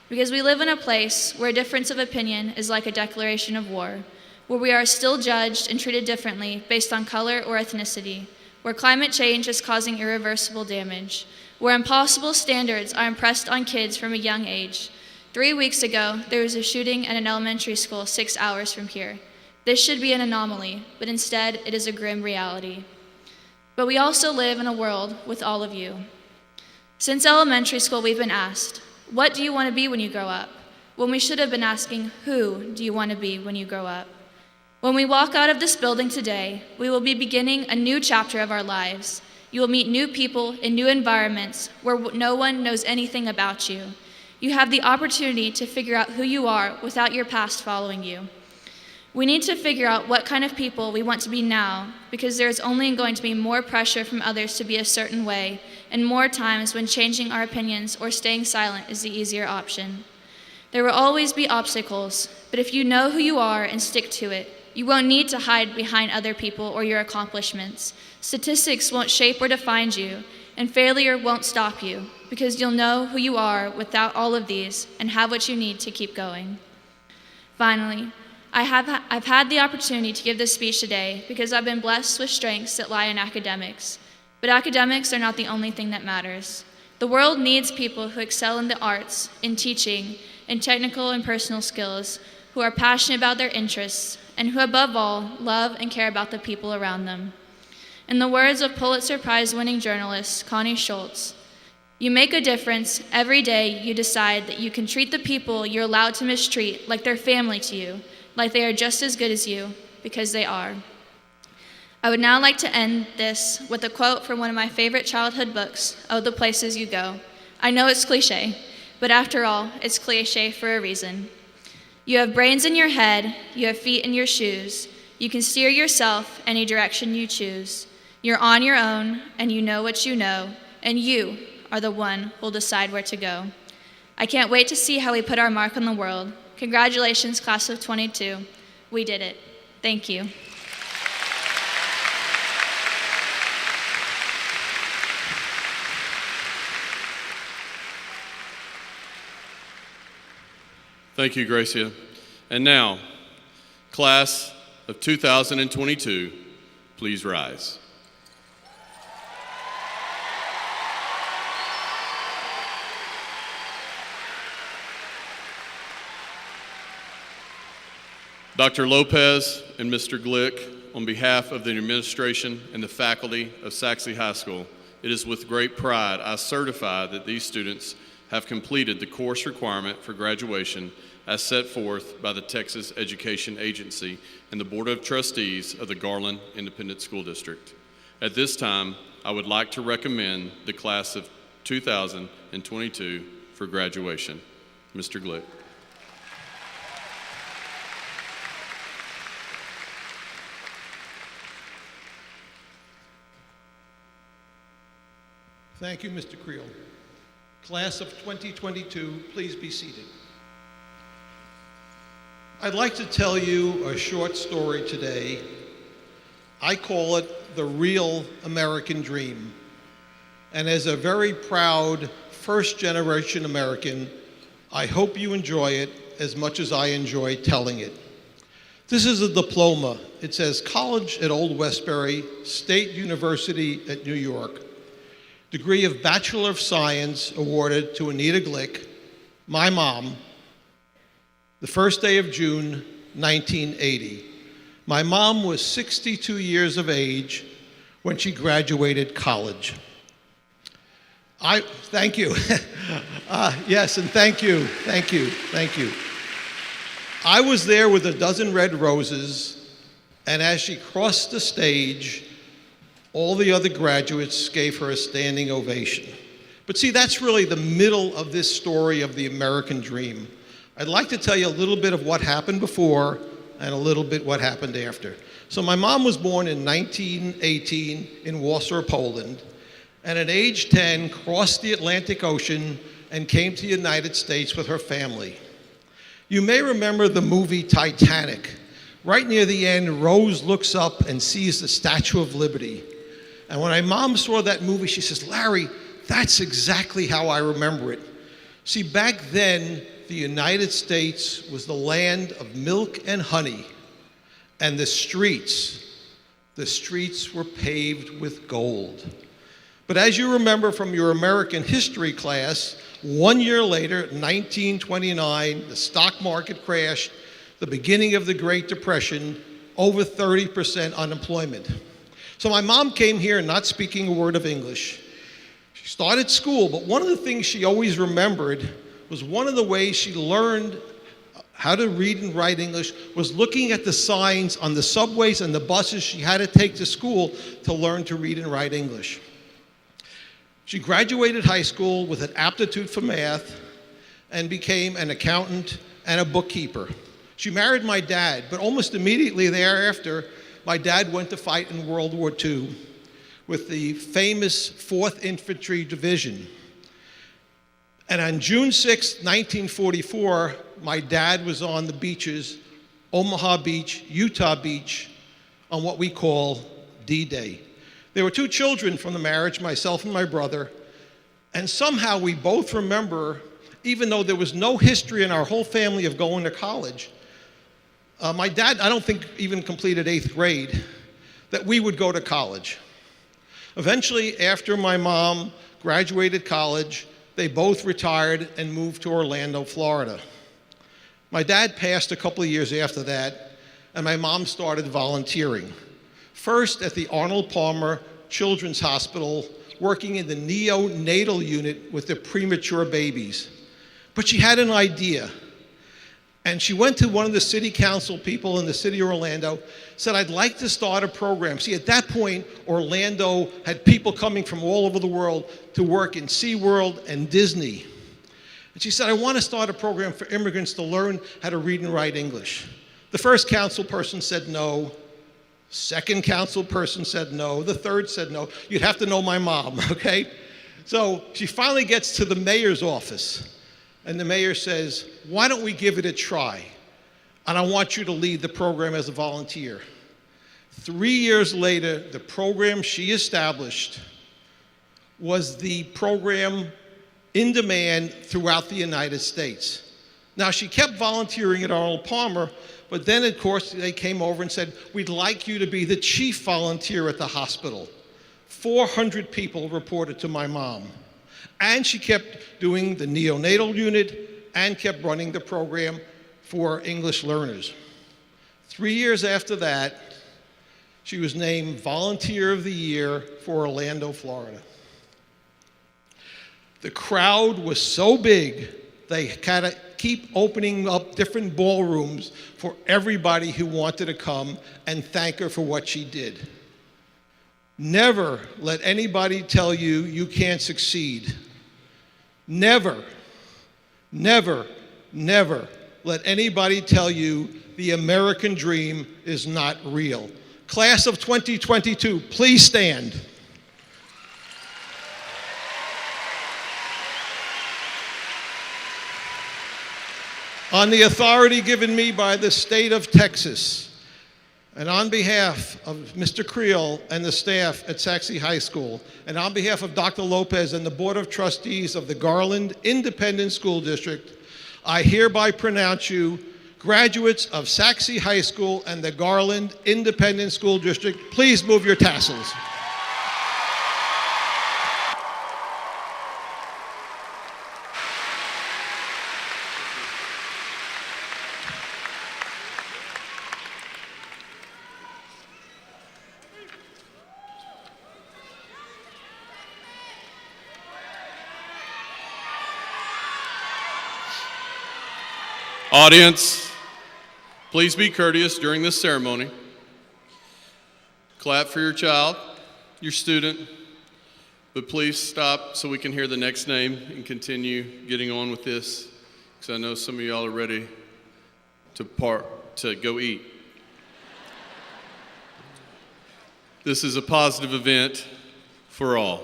because we live in a place where a difference of opinion is like a declaration of war, where we are still judged and treated differently based on color or ethnicity, where climate change is causing irreversible damage, where impossible standards are impressed on kids from a young age. 3 weeks ago, there was a shooting at an elementary school 6 hours from here. This should be an anomaly, but instead it is a grim reality. But we also live in a world with all of you. Since elementary school, we've been asked, what do you want to be when you grow up? When we should have been asking, who do you want to be when you grow up? When we walk out of this building today, we will be beginning a new chapter of our lives. You will meet new people in new environments where no one knows anything about you. You have the opportunity to figure out who you are without your past following you. We need to figure out what kind of people we want to be now, because there's only going to be more pressure from others to be a certain way, and more times when changing our opinions or staying silent is the easier option. There will always be obstacles, but if you know who you are and stick to it, you won't need to hide behind other people or your accomplishments. Statistics won't shape or define you, and failure won't stop you, because you'll know who you are without all of these and have what you need to keep going. Finally, I've had the opportunity to give this speech today because I've been blessed with strengths that lie in academics. But academics are not the only thing that matters. The world needs people who excel in the arts, in teaching, in technical and personal skills, who are passionate about their interests, and who above all love and care about the people around them. In the words of Pulitzer Prize-winning journalist Connie Schultz, you make a difference every day you decide that you can treat the people you're allowed to mistreat like they're family to you, like they are just as good as you, because they are. I would now like to end this with a quote from one of my favorite childhood books, Oh, the Places You Go. I know it's cliche, but after all, it's cliche for a reason. You have brains in your head, you have feet in your shoes. You can steer yourself any direction you choose. You're on your own, and you know what you know, and you are the one who'll decide where to go. I can't wait to see how we put our mark on the world. Congratulations, class of 22. We did it. Thank you. Thank you, Gracia. And now, class of 2022, please rise. Dr. Lopez and Mr. Glick, on behalf of the administration and the faculty of Sachse High School, it is with great pride I certify that these students have completed the course requirement for graduation as set forth by the Texas Education Agency and the Board of Trustees of the Garland Independent School District. At this time, I would like to recommend the class of 2022 for graduation. Mr. Glick. Thank you, Mr. Creel. Class of 2022, please be seated. I'd like to tell you a short story today. I call it the real American dream. And as a very proud first-generation American, I hope you enjoy it as much as I enjoy telling it. This is a diploma. It says College at Old Westbury, State University at New York. Degree of Bachelor of Science awarded to Anita Glick, my mom, the first day of June, 1980. My mom was 62 years of age when she graduated college. Thank you. Yes, and thank you. I was there with a dozen red roses, and as she crossed the stage, all the other graduates gave her a standing ovation. But see, that's really the middle of this story of the American dream. I'd like to tell you a little bit of what happened before and a little bit what happened after. So my mom was born in 1918 in Warsaw, Poland, and at age 10 crossed the Atlantic Ocean and came to the United States with her family. You may remember the movie Titanic. Right near the end, Rose looks up and sees the Statue of Liberty. And when my mom saw that movie, she says, "Larry, that's exactly how I remember it." See, back then, the United States was the land of milk and honey, and the streets were paved with gold. But as you remember from your American history class, 1 year later, 1929, the stock market crashed, the beginning of the Great Depression, over 30% unemployment. So my mom came here not speaking a word of English. She started school, but one of the things she always remembered was one of the ways she learned how to read and write English was looking at the signs on the subways and the buses she had to take to school to learn to read and write English. She graduated high school with an aptitude for math and became an accountant and a bookkeeper. She married my dad, but almost immediately thereafter, my dad went to fight in World War II with the famous 4th Infantry Division. And on June 6, 1944, my dad was on the beaches, Omaha Beach, Utah Beach, on what we call D-Day. There were 2 children from the marriage, myself and my brother, and somehow we both remember, even though there was no history in our whole family of going to college, my dad, I don't think, even completed 8th grade, that we would go to college. Eventually, after my mom graduated college, they both retired and moved to Orlando, Florida. My dad passed a couple of years after that, and my mom started volunteering. First at the Arnold Palmer Children's Hospital, working in the neonatal unit with the premature babies. But she had an idea. And she went to one of the city council people in the city of Orlando, said, "I'd like to start a program." See, at that point, Orlando had people coming from all over the world to work in SeaWorld and Disney. And she said, "I want to start a program for immigrants to learn how to read and write English." The first council person said no. Second council person said no. The third said no. You'd have to know my mom, okay? So she finally gets to the mayor's office. And the mayor says, "Why don't we give it a try? And I want you to lead the program as a volunteer." 3 years later, the program she established was the program in demand throughout the United States. Now, she kept volunteering at Arnold Palmer, but then, of course, they came over and said, "We'd like you to be the chief volunteer at the hospital." 400 people reported to my mom. And she kept doing the neonatal unit and kept running the program for English learners. 3 years after that, she was named Volunteer of the Year for Orlando, Florida. The crowd was so big, they had to keep opening up different ballrooms for everybody who wanted to come and thank her for what she did. Never let anybody tell you you can't succeed. Never, never, never let anybody tell you the American dream is not real. Class of 2022, please stand. On the authority given me by the state of Texas, and on behalf of Mr. Creel and the staff at Sachse High School, and on behalf of Dr. Lopez and the Board of Trustees of the Garland Independent School District, I hereby pronounce you graduates of Sachse High School and the Garland Independent School District. Please move your tassels. Audience, please be courteous during this ceremony. Clap for your child, your student, but please stop so we can hear the next name and continue getting on with this, because I know some of y'all are ready to go eat. This is a positive event for all.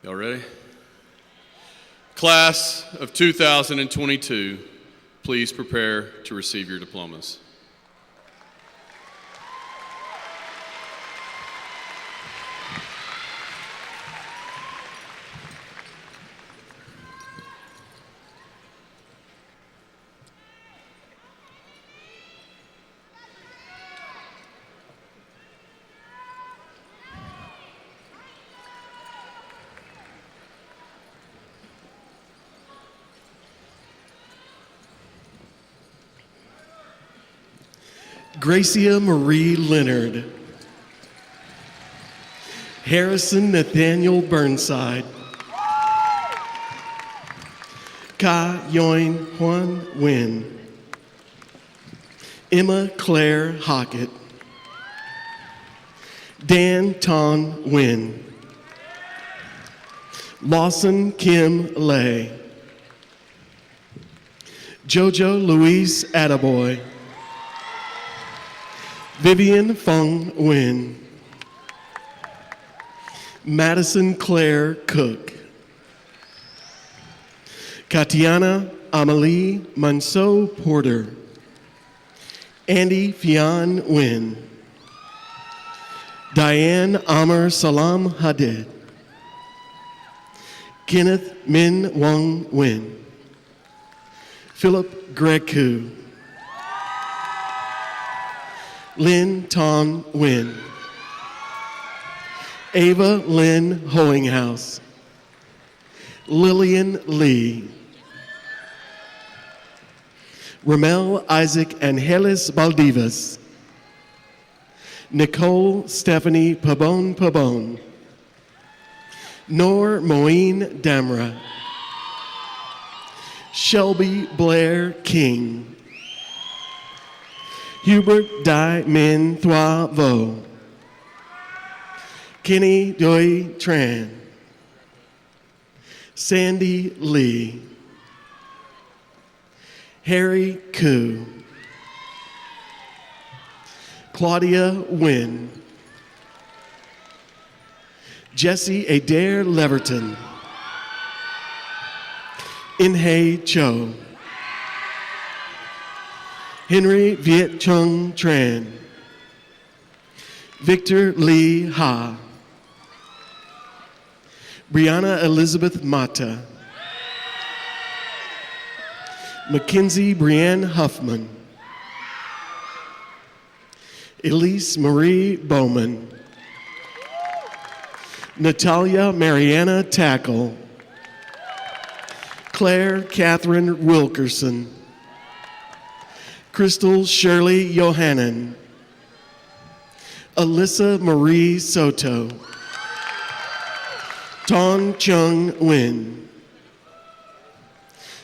Y'all ready? Class of 2022, please prepare to receive your diplomas. Gracia Marie Leonard. Harrison Nathaniel Burnside. Ka Yoin Huan Nguyen. Emma Claire Hockett. Dan Ton Nguyen. Lawson Kim Lay. Jojo Louise Attaboy. Vivian Fong Nguyen. Madison Claire Cook. Katiana Amelie Manso Porter. Andy Fian Nguyen. Diane Amr Salam Hadid. Kenneth Min Wong Nguyen. Philip Grecu. Lynn Ton Nguyen. Ava Lynn Hoinghouse. Lillian Lee. Ramel Isaac Angeles Baldivas. Nicole Stephanie Pabon Pabon. Nor Moeen Damra. Shelby Blair King. Hubert Dai Min Thua Vo. Kenny Doi Tran. Sandy Lee. Harry Koo. Claudia Nguyen. Jesse Adair Leverton. Inhei Cho. Henry Viet Chung Tran. Victor Lee Ha. Brianna Elizabeth Mata. Mackenzie Brienne Huffman. Elise Marie Bowman. Natalia Mariana Tackle. Claire Catherine Wilkerson. Crystal Shirley Yohanan. Alyssa Marie Soto. Ton Chung Win.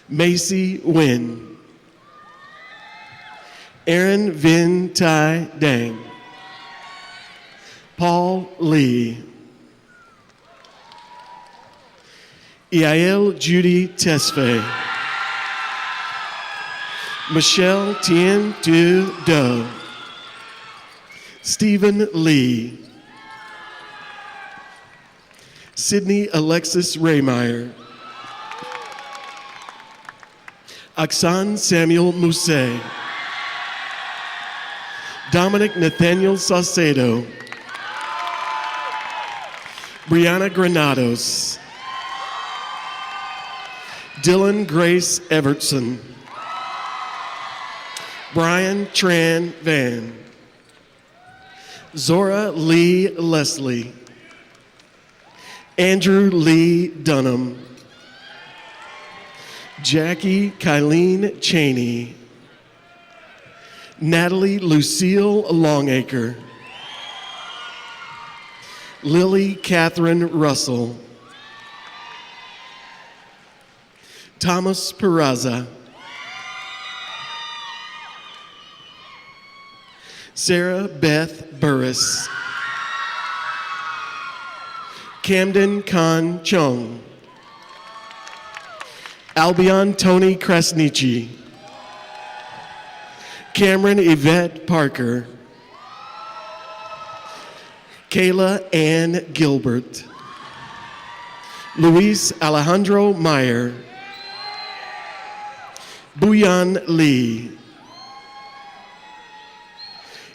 Macy Win. Aaron Vin Tai Dang. Paul Lee. Iael Judy Tesfaye. Michelle Tien Tu Do. Stephen Lee. Sydney Alexis Raymeyer. Aksan Samuel Mousset. Dominic Nathaniel Saucedo. Brianna Granados. Dylan Grace Evertson. Brian Tran Van. Zora Lee Leslie. Andrew Lee Dunham. Jackie Kylene Cheney. Natalie Lucille Longacre. Lily Catherine Russell. Thomas Peraza. Sarah Beth Burris. Camden Khan Chung. Albion Tony Krasnichi. Cameron Yvette Parker. Kayla Ann Gilbert. Luis Alejandro Meyer. Buyan Lee.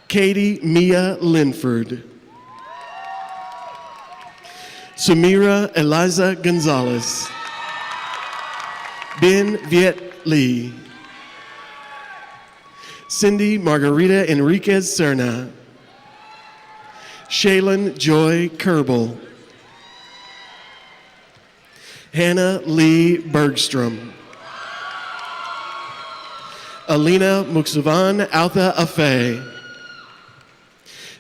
Katie Mia Linford. Samira Eliza Gonzalez. Ben Viet Lee. Cindy Margarita Enriquez Serna. Shaylin Joy Kerbel. Hannah Lee Bergstrom. Alina Muksuvan Altha Afe.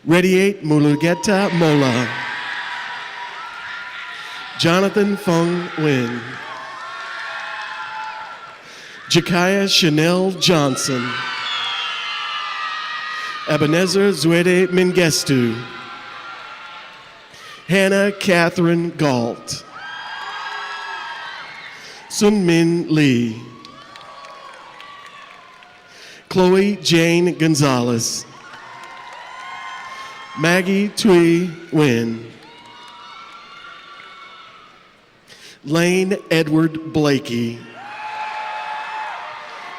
Radiate Mulugeta Mola. Jonathan Fung Win. Jakaya Chanel Johnson. Ebenezer Zuede Mengestu. Hannah Catherine Galt. Sun Min Lee. Chloe Jane Gonzalez. Maggie Tui Wynn. Lane Edward Blakey.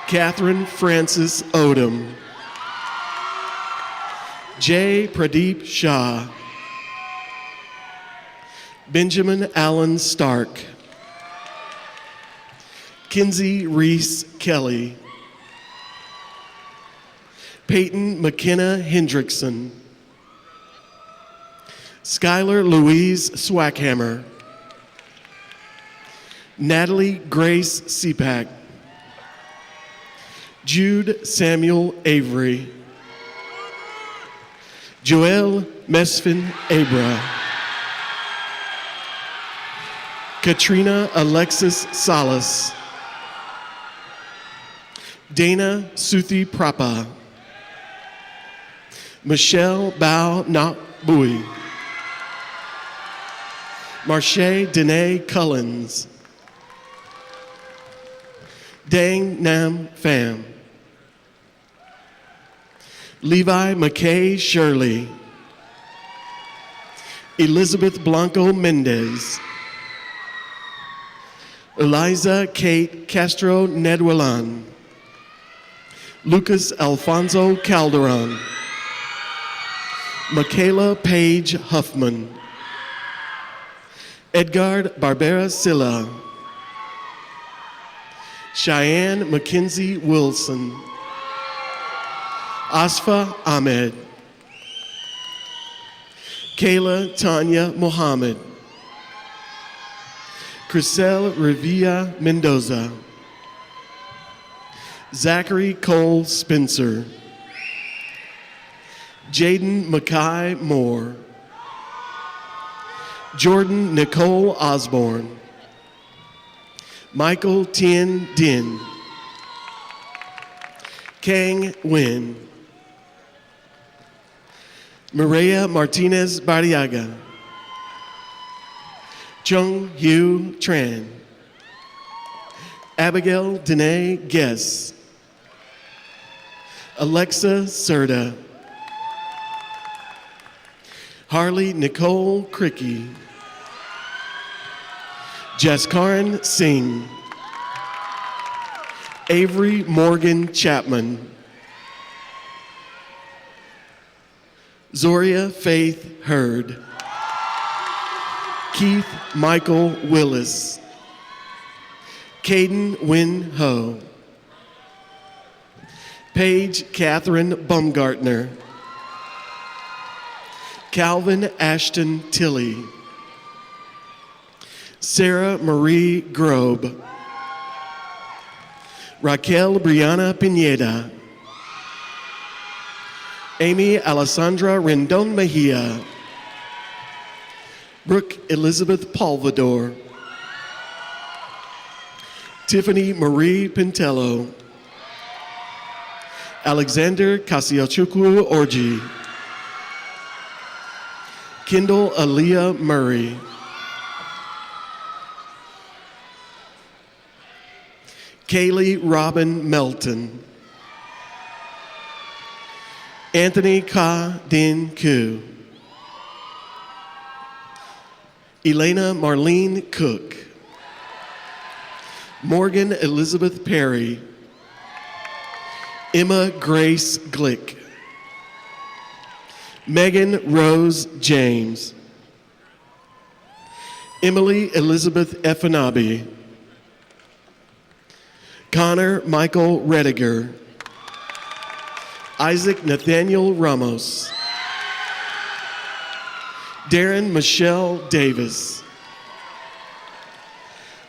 Catherine Francis Odom. J. Pradeep Shah. Benjamin Allen Stark. Kinsey Reese Kelly. Peyton McKenna Hendrickson. Skylar Louise Swackhammer. Natalie Grace Seapack. Jude Samuel Avery. Joel Mesfin Abra. Katrina Alexis Salas. Dana Suthi Prapa. Michelle Bao Nak Bui. Marche Dene Cullens. Dang Nam Pham. Levi McKay Shirley. Elizabeth Blanco Mendez. Eliza Kate Castro Nedwelan. Lucas Alfonso Calderon. Michaela Page Huffman. Edgard Barbera Silla. Cheyenne Mackenzie Wilson. Asfa Ahmed. Kayla Tanya Mohammed. Crisel Revilla Mendoza. Zachary Cole Spencer. Jaden Mackay Moore. Jordan Nicole Osborne. Michael Tien Din. Kang Nguyen. Maria Martinez Barriaga. Chung Hugh Tran. Abigail Danae Guess. Alexa Serta. Harley Nicole Cricky. Jaskaran Singh. Avery Morgan Chapman. Zoria Faith Hurd. Keith Michael Willis. Caden Win Ho. Paige Catherine Baumgartner. Calvin Ashton Tilley. Sarah Marie Grobe. Raquel Brianna Pineda. Amy Alessandra Rendon Mejia. Brooke Elizabeth Palvador. Tiffany Marie Pintello. Alexander Kasiochukwu Orji. Kendall Aaliyah Murray. Kaylee Robin Melton. Anthony Ka Din Ku. Elena Marlene Cook. Morgan Elizabeth Perry. Emma Grace Glick. Megan Rose James. Emily Elizabeth Efanabi. Connor Michael Rediger. Isaac Nathaniel Ramos. Darren Michelle Davis.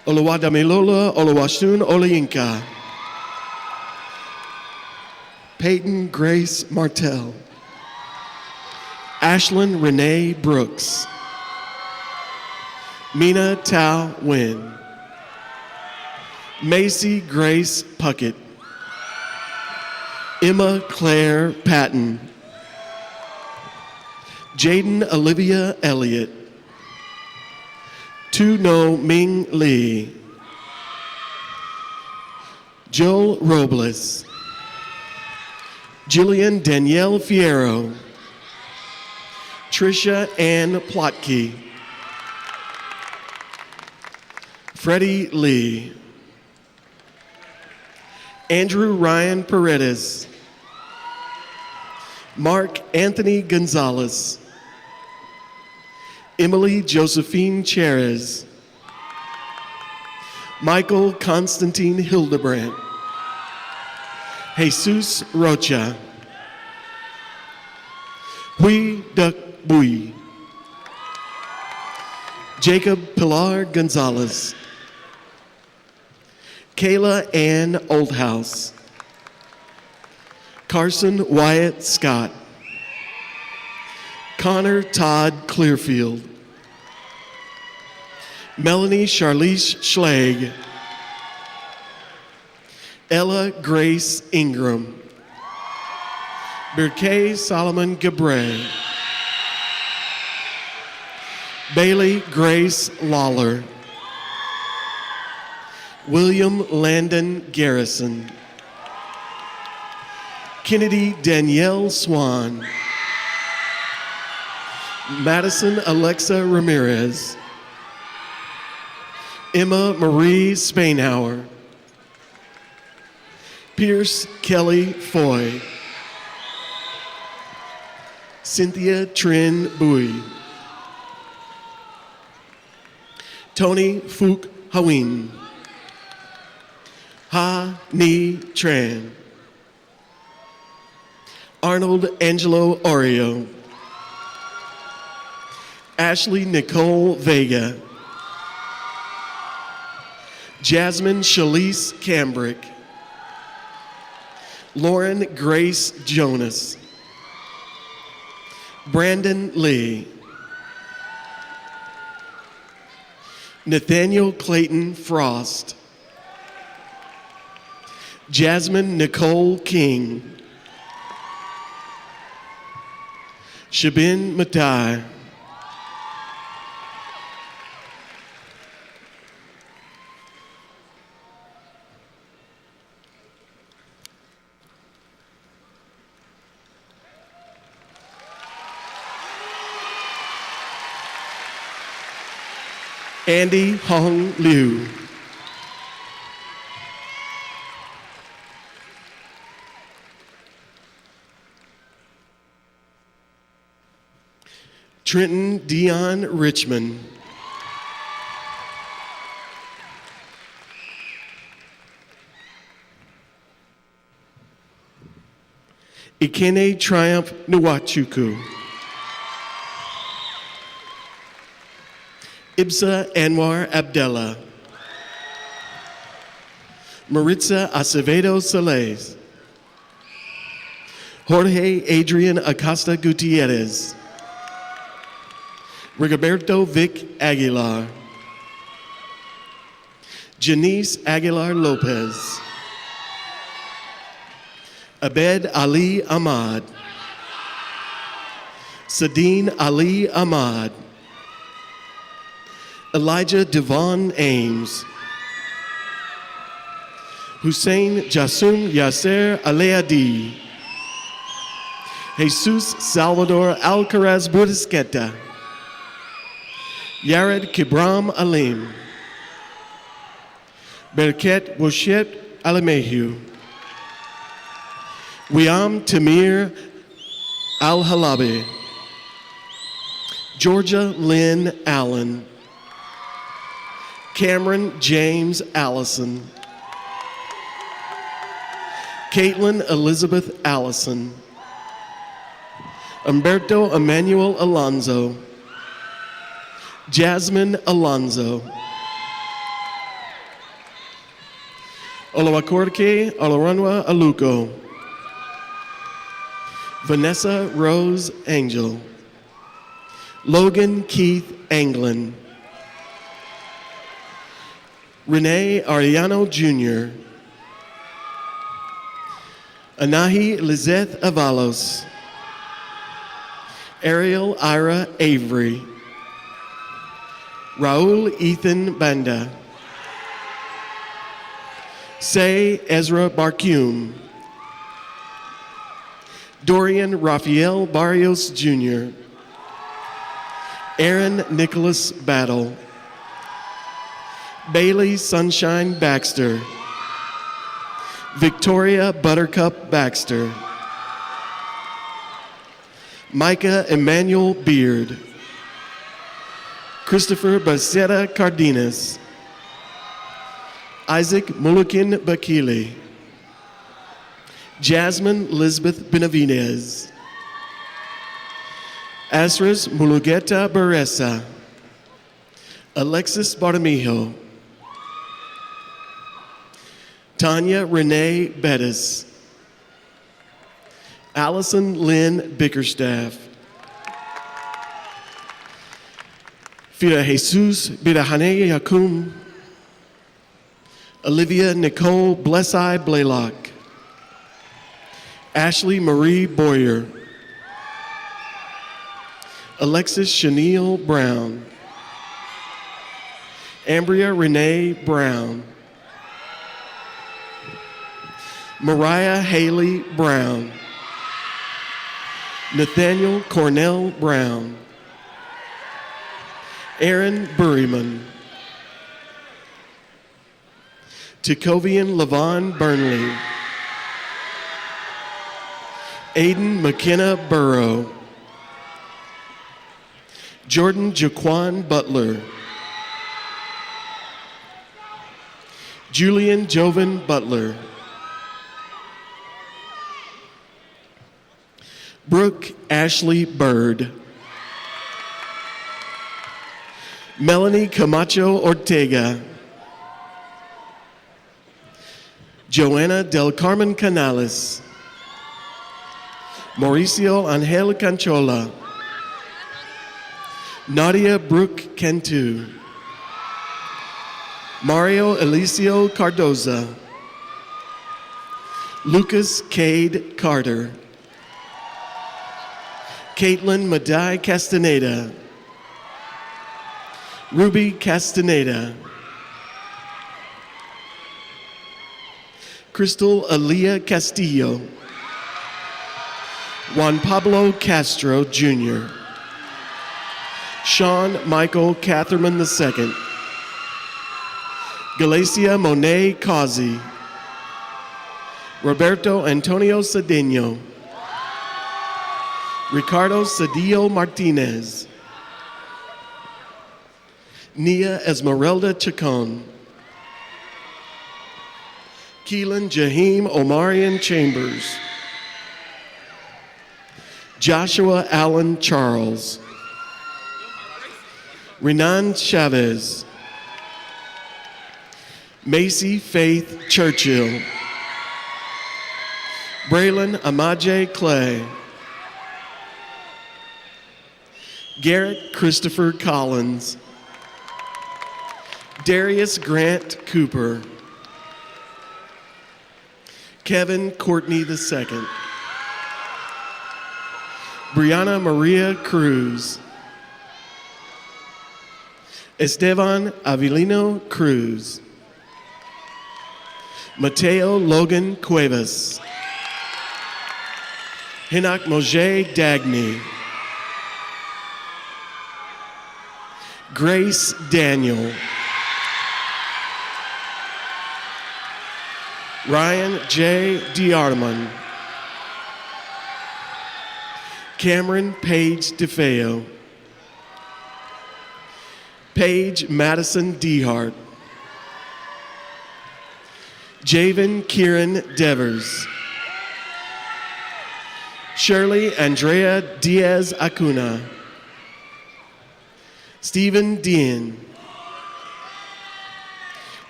Oluwadamilola Oluwasun Oluyinka. Peyton Grace Martell. Ashlyn Renee Brooks. Mina Tao Nguyen. Macy Grace Puckett. Emma Claire Patton. Jaden Olivia Elliott. Tu No Ming Lee. Joel Robles. Jillian Danielle Fierro. Trisha Ann Plotke. Freddie Lee. Andrew Ryan Paredes. Mark Anthony Gonzalez. Emily Josephine Cherez. Michael Constantine Hildebrandt. Jesus Rocha. Hui Duck Bui. Jacob Pilar Gonzalez. Kayla Ann Oldhouse. Carson Wyatt Scott. Connor Todd Clearfield. Melanie Charlize Schlegg. Ella Grace Ingram. Birkay Solomon Gabre. Bailey Grace Lawler. William Landon Garrison. Kennedy Danielle Swan. Madison Alexa Ramirez. Emma Marie Spainhour. Pierce Kelly Foy. Cynthia Trin Bui. Tony Fook Hawin. Ha Ni Tran. Arnold Angelo Oreo. Ashley Nicole Vega. Jasmine Shalise Cambrick. Lauren Grace Jonas. Brandon Lee. Nathaniel Clayton Frost. Jasmine Nicole King. Shabin Matai. Andy Hong Liu. Trenton Dion Richmond. Ikene Triumph Nwachuku. Ibsa Anwar Abdallah. Maritza Acevedo Soles. Jorge Adrian Acosta Gutierrez. Rigoberto Vic Aguilar. Janice Aguilar Lopez. Abed Ali Ahmad. Sadine Ali Ahmad. Elijah Devon Ames. Hussein Jasum Yasser Aleadi. Jesus Salvador Alcaraz Budisqueta. Yared Kibram Alim. Berket Boshet Alamehu. Wiam Tamir Al-Halabi. Georgia Lynn Allen. Cameron James Allison. Caitlin Elizabeth Allison. Umberto Emmanuel Alonzo. Jasmine Alonzo. Olawakorke Olaranwa Aluko. Vanessa Rose Angel. Logan Keith Anglin. Renee Ariano Jr. Anahi Lizeth Avalos. Ariel Ira Avery. Raul Ethan Banda. Say Ezra Barcum. Dorian Rafael Barrios Jr. Aaron Nicholas Battle. Bailey Sunshine Baxter. Victoria Buttercup Baxter. Micah Emmanuel Beard. Christopher Baceta Cardenas. Isaac Mulukin Bakili. Jasmine Elizabeth Benavidez. Asris Mulugeta Baresa. Alexis Bartamijo. Tanya Renee Bettis. Allison Lynn Bickerstaff. Fira Jesus Bidahane Yakum. Olivia Nicole Blessai Blaylock. Ashley Marie Boyer. Alexis Chenille Brown. Ambria Renee Brown. Mariah Haley Brown. Nathaniel Cornell Brown. Aaron Burryman. Tecovian Levon Burnley. Aiden McKenna Burrow. Jordan Jaquan Butler. Julian Jovan Butler. Brooke Ashley Bird. Melanie Camacho Ortega. Joanna Del Carmen Canales. Mauricio Angel Canchola. Nadia Brooke Cantu. Mario Elicio Cardoza. Lucas Cade Carter. Caitlin Madai Castaneda. Ruby Castaneda. Crystal Aaliyah Castillo. Juan Pablo Castro, Jr. Sean Michael Catherman II. Galacia Monet Causey. Roberto Antonio Cedeno. Ricardo Cedillo Martinez. Nia Esmeralda Chacon. Keelan Jaheim Omarion Chambers. Joshua Allen Charles. Renan Chavez. Macy Faith Churchill. Braylon Amaje Clay. Garrett Christopher Collins. Darius Grant Cooper. Kevin Courtney II. Brianna Maria Cruz. Esteban Avilino Cruz. Mateo Logan Cuevas. Hinak Moje Dagny. Grace Daniel. Ryan J. Diarman. Cameron Page DeFeo. Paige Madison Dehart. Javen Kieran Devers. Shirley Andrea Diaz Acuna. Stephen Dean.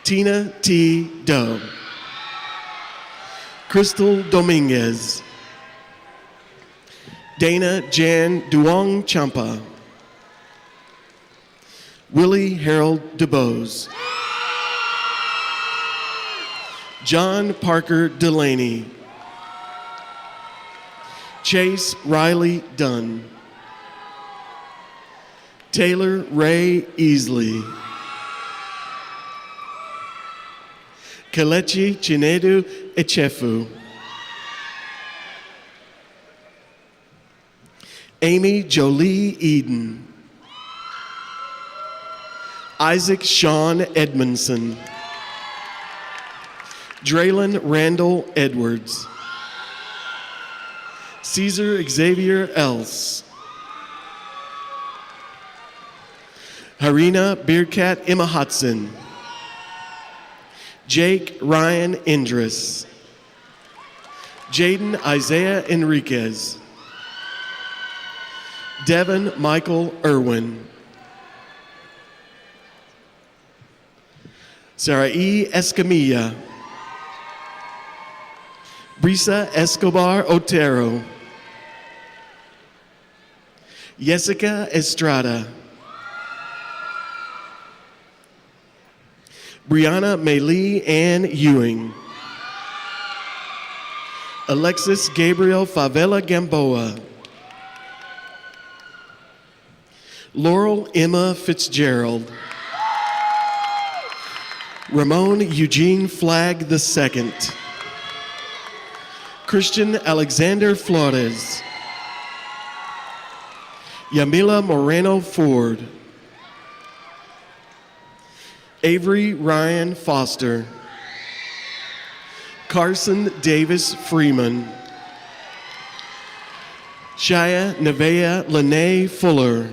Tina T. Doe. Crystal Dominguez. Dana Jan Duong Champa. Willie Harold DeBose. John Parker Delaney. Chase Riley Dunn. Taylor Ray Easley. Kelechi Chinedu Echefu. Amy Jolie Eden. Isaac Sean Edmondson. Draylon Randall Edwards. Caesar Xavier Else. Harina Beercat Emma Hudson. Jake Ryan Indris. Jaden Isaiah Enriquez. Devin Michael Irwin. Sarah E. Escamilla. Brisa Escobar Otero. Jessica Estrada. Brianna Maylee Ann Ewing. Alexis Gabriel Favela Gamboa. Laurel Emma Fitzgerald. Ramon Eugene Flagg II. Christian Alexander Flores. Yamila Moreno Ford. Avery Ryan Foster. Carson Davis Freeman. Shaya Nevea Lene Fuller.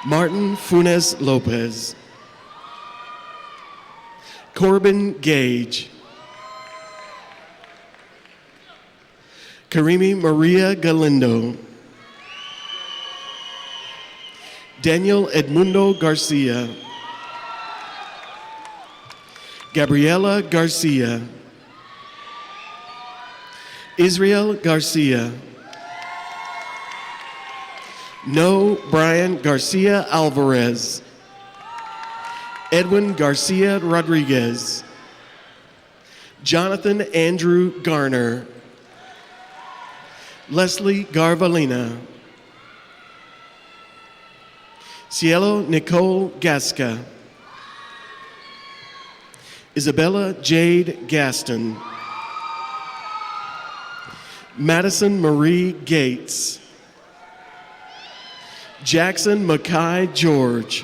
Martin Funes Lopez. Corbin Gage. Karimi Maria Galindo. Daniel Edmundo Garcia. Gabriela Garcia. Israel Garcia. No Brian Garcia Alvarez. Edwin Garcia Rodriguez, Jonathan Andrew Garner, Leslie Garvalina, Cielo Nicole Gasca, Isabella Jade Gaston, Madison Marie Gates, Jackson Mackay George,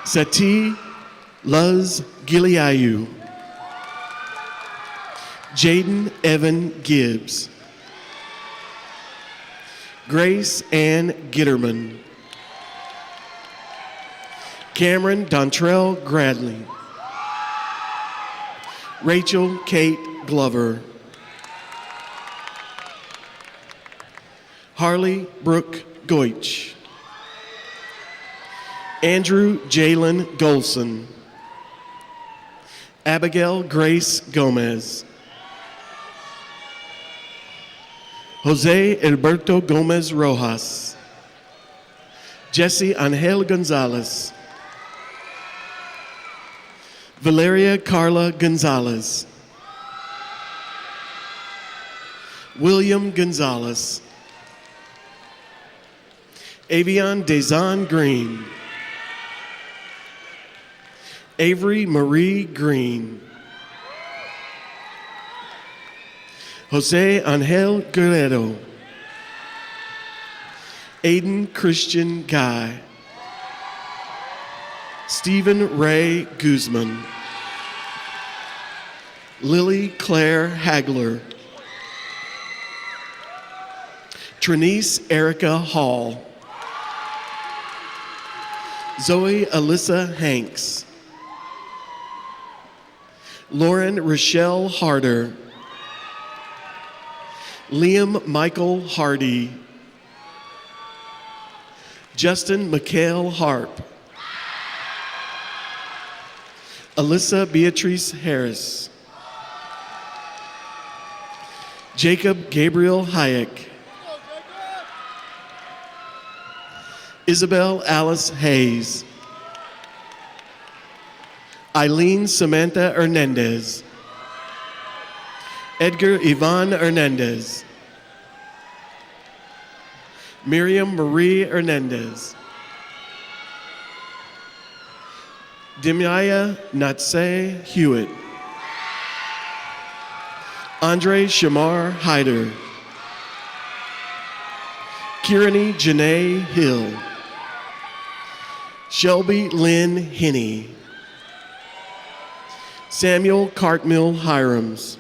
Sati Luz Giliayu, Jaden Evan Gibbs, Grace Ann Gitterman, Cameron Dontrell Gradley, Rachel Kate Glover, Harley Brooke Goich, Andrew Jalen Golson, Abigail Grace Gomez, Jose Alberto Gomez Rojas, Jesse Angel Gonzalez, Valeria Carla Gonzalez, William Gonzalez, Avion Dezon Green, Avery Marie Green, Jose Angel Guerrero, Aiden Christian Guy, Stephen Ray Guzman, Lily Claire Hagler, Trinice Erica Hall, Zoe Alyssa Hanks, Lauren Rochelle Harder, Liam Michael Hardy, Justin Mikhail Harp, Alyssa Beatrice Harris, Jacob Gabriel Hayek, Isabel Alice Hayes, Eileen Samantha Hernandez, Edgar Ivan Hernandez, Miriam Marie Hernandez, Dimyaya Natse Hewitt, Andre Shamar Hyder, Kirani Janae Hill, Shelby Lynn Hinney, Samuel Cartmill Hirams,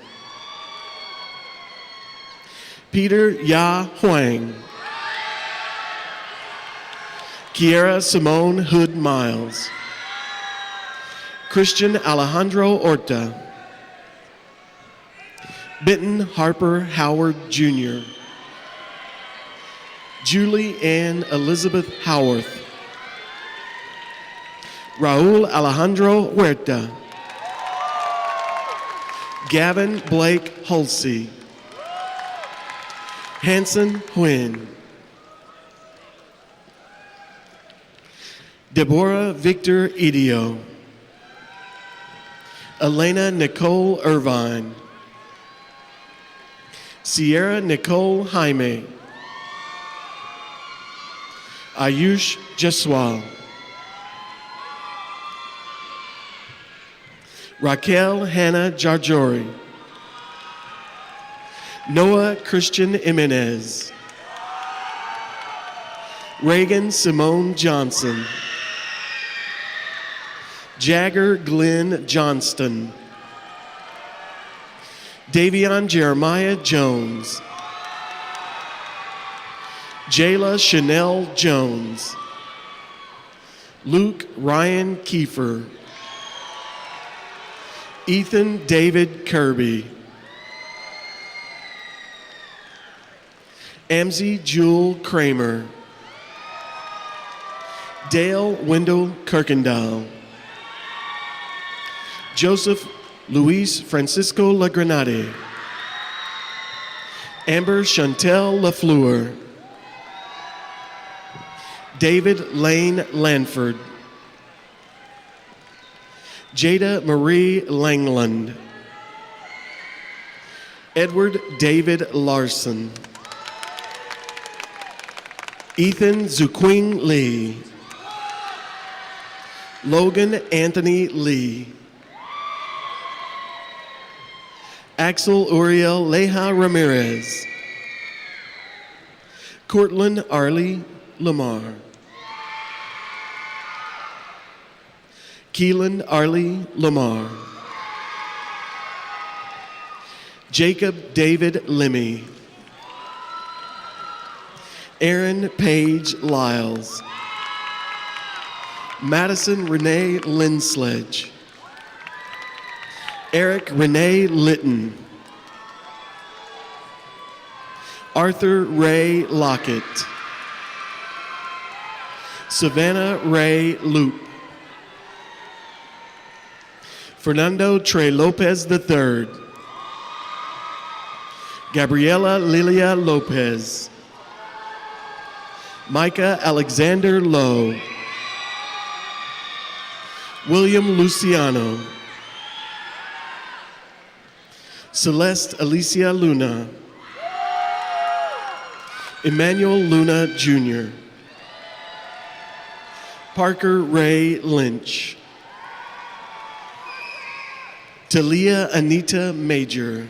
Peter Ya Huang, Kiera Simone Hood Miles, Christian Alejandro Orta, Benton Harper Howard Jr., Julie Ann Elizabeth Howarth, Raul Alejandro Huerta, Gavin Blake Hulsey, Hanson Huynh, Deborah Victor Idio, Elena Nicole Irvine, Sierra Nicole Jaime, Ayush Jaswal, Raquel Hannah Jarjori, Noah Christian Jimenez, Reagan Simone Johnson, Jagger Glenn Johnston, Davion Jeremiah Jones, Jayla Chanel Jones, Luke Ryan Kiefer, Ethan David Kirby, Amzie Jewel Kramer, Dale Wendell Kirkendall, Joseph Luis Francisco Lagranade, Amber Chantel Lafleur, David Lane Lanford, Jada Marie Langland. Edward David Larson. Ethan Zuquing Lee. Logan Anthony Lee. Axel Uriel Leja Ramirez. Cortland Arlie Lamar. Keelan Arlie Lamar. Jacob David Lemmy. Aaron Page Lyles. Madison Renee Linsledge. Eric Renee Litton. Arthur Ray Lockett. Savannah Ray Loop. Fernando Trey Lopez III. Gabriela Lilia Lopez. Micah Alexander Lowe. William Luciano. Celeste Alicia Luna. Emmanuel Luna Jr. Parker Ray Lynch. Talia Anita Major.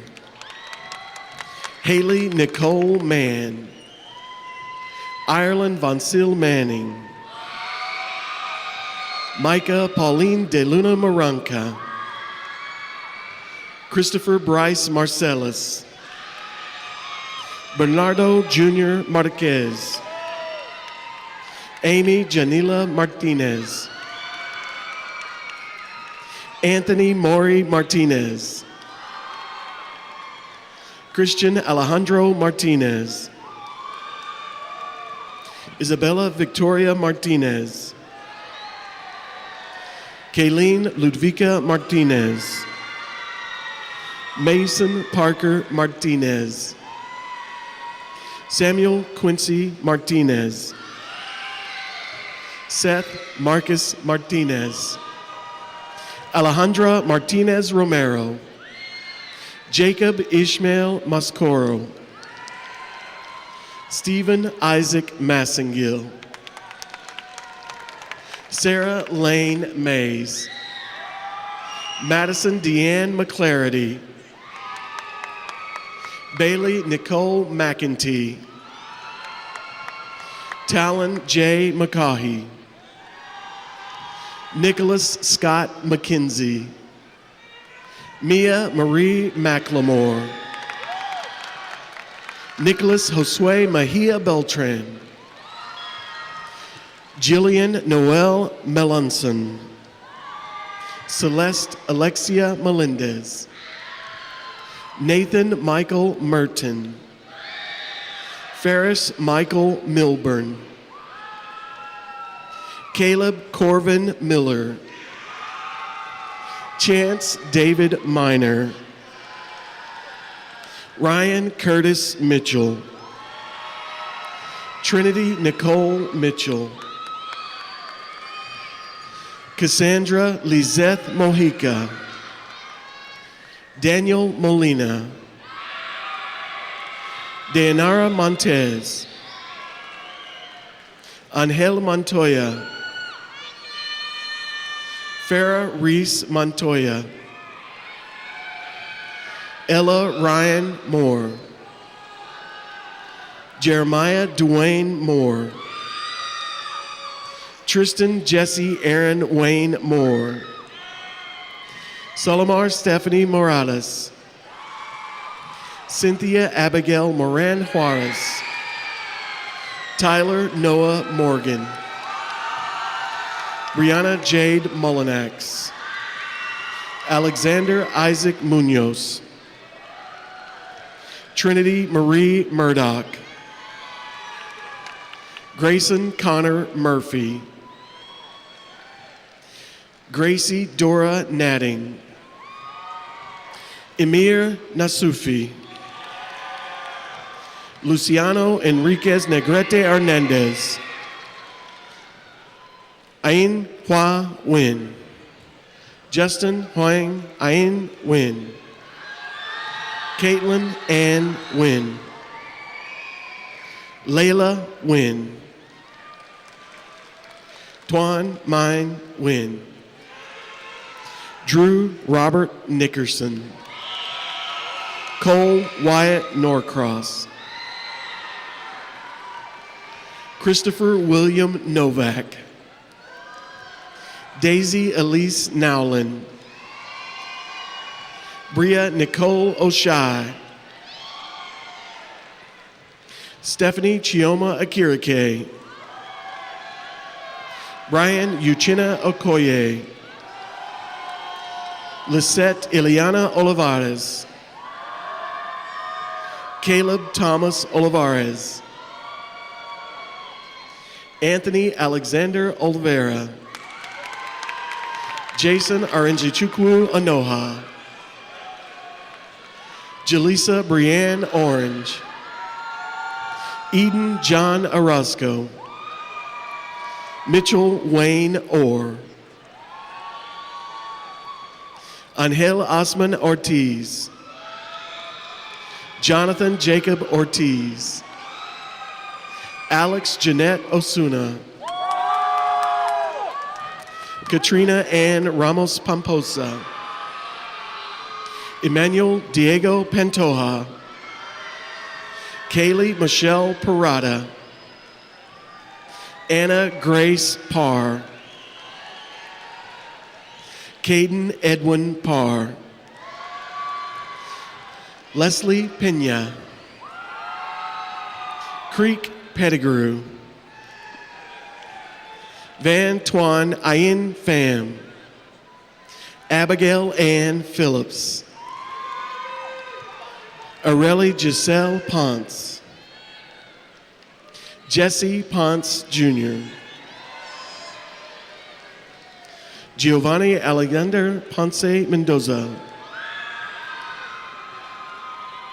Haley Nicole Mann. Ireland Von Sil Manning. Micah Pauline De Luna Maranca. Christopher Bryce Marcellus. Bernardo Jr. Marquez. Amy Janila Martinez. Anthony Maury Martinez. Christian Alejandro Martinez. Isabella Victoria Martinez. Kayleen Ludvika Martinez. Mason Parker Martinez. Samuel Quincy Martinez. Seth Marcus Martinez. Alejandra Martinez Romero. Jacob Ishmael Mascoro. Stephen Isaac Massengill. Sarah Lane Mays. Madison Deanne McClarity. Bailey Nicole McEntee. Talon J. McCaughey. Nicholas Scott McKenzie. Mia Marie McLemore. Nicholas Josue Mejia Beltran. Jillian Noel Melanson. Celeste Alexia Melendez. Nathan Michael Merton. Ferris Michael Milburn. Caleb Corvin Miller. Chance David Miner. Ryan Curtis Mitchell. Trinity Nicole Mitchell. Cassandra Lizeth Mojica. Daniel Molina. Dayanara Montez. Angel Montoya. Farah Reese Montoya. Ella Ryan Moore. Jeremiah Dwayne Moore. Tristan Jesse Aaron Wayne Moore. Solomar Stephanie Morales. Cynthia Abigail Moran Juarez. Tyler Noah Morgan. Brianna Jade Mullinax. Alexander Isaac Munoz. Trinity Marie Murdoch. Grayson Connor Murphy. Gracie Dora Natting. Emir Nasufi. Luciano Enriquez Negrete Hernandez. Ain Hua Win. Justin Huang Ain Nguyen. Caitlin Ann Nguyen. Layla Nguyen. Tuan Mine Nguyen. Drew Robert Nickerson. Cole Wyatt Norcross. Christopher William Novak. Daisy Elise Nowlin. Bria Nicole Oshai. Stephanie Chioma Akirike. Brian Uchina Okoye. Lisette Ileana Olivares. Caleb Thomas Olivares. Anthony Alexander Oliveira. Jason Arinjichukwu Anoha. Jaleesa Brianne Orange. Eden John Orozco. Mitchell Wayne Orr. Angel Osman Ortiz. Jonathan Jacob Ortiz. Alex Jeanette Osuna. Katrina Ann Ramos Pomposa. Emmanuel Diego Pantoja. Kaylee Michelle Parada. Anna Grace Parr. Caden Edwin Parr. Leslie Pena. Creek Pettigrew. Van Tuan Ayin Pham. Abigail Ann Phillips. Aurelie Giselle Ponce. Jesse Ponce Jr. Giovanni Alexander Ponce Mendoza.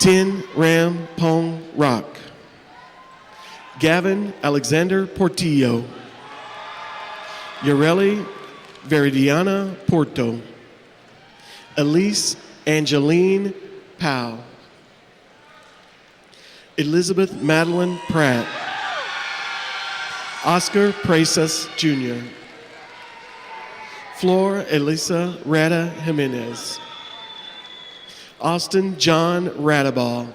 Tin Ram Pong Rock. Gavin Alexander Portillo. Yareli Veridiana Porto. Elise Angeline Powell. Elizabeth Madeline Pratt. Oscar Presas Jr. Flor Elisa Rada Jimenez. Austin John Radaball.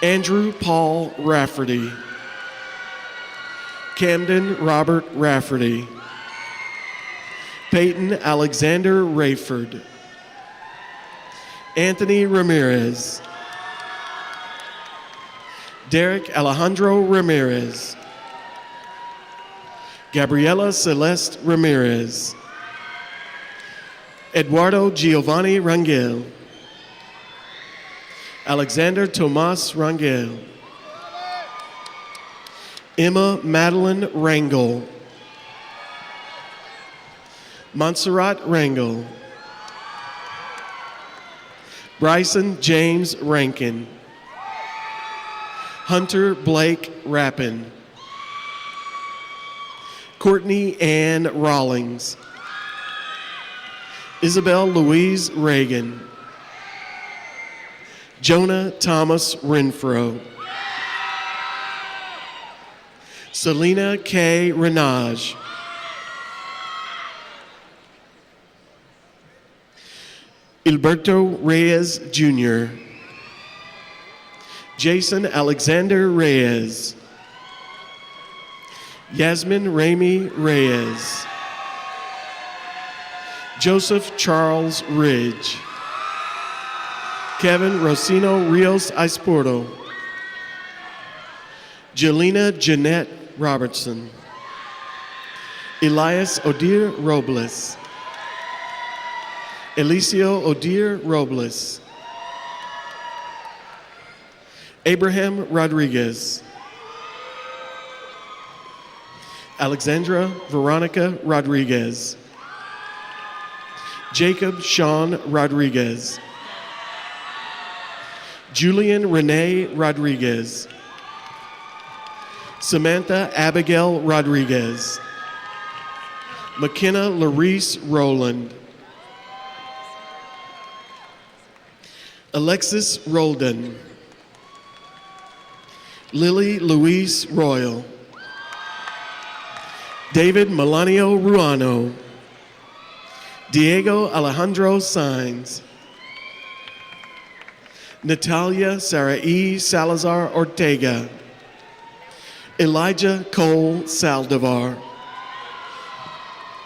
Andrew Paul Rafferty. Camden Robert Rafferty. Peyton Alexander Rayford. Anthony Ramirez. Derek Alejandro Ramirez. Gabriela Celeste Ramirez. Eduardo Giovanni Rangel. Alexander Tomas Rangel. Emma Madeline Rangel. Montserrat Rangel. Bryson James Rankin. Hunter Blake Rappin. Courtney Ann Rawlings. Isabel Louise Reagan. Jonah Thomas Renfro. Selena K. Renage. Alberto Reyes Jr. Jason Alexander Reyes. Yasmin Ramey Reyes. Joseph Charles Ridge. Kevin Rosino Rios Isporto. Jelena Jeanette Robertson. Elias Odir Robles. Elicio Odir Robles. Abraham Rodriguez. Alexandra Veronica Rodriguez. Jacob Sean Rodriguez. Julian Renee Rodriguez. Samantha Abigail Rodriguez. McKenna Larice Rowland. Alexis Roldan. Lily Louise Royal. David Melanio Ruano. Diego Alejandro Sainz. Natalia Saraí Salazar Ortega. Elijah Cole Saldivar.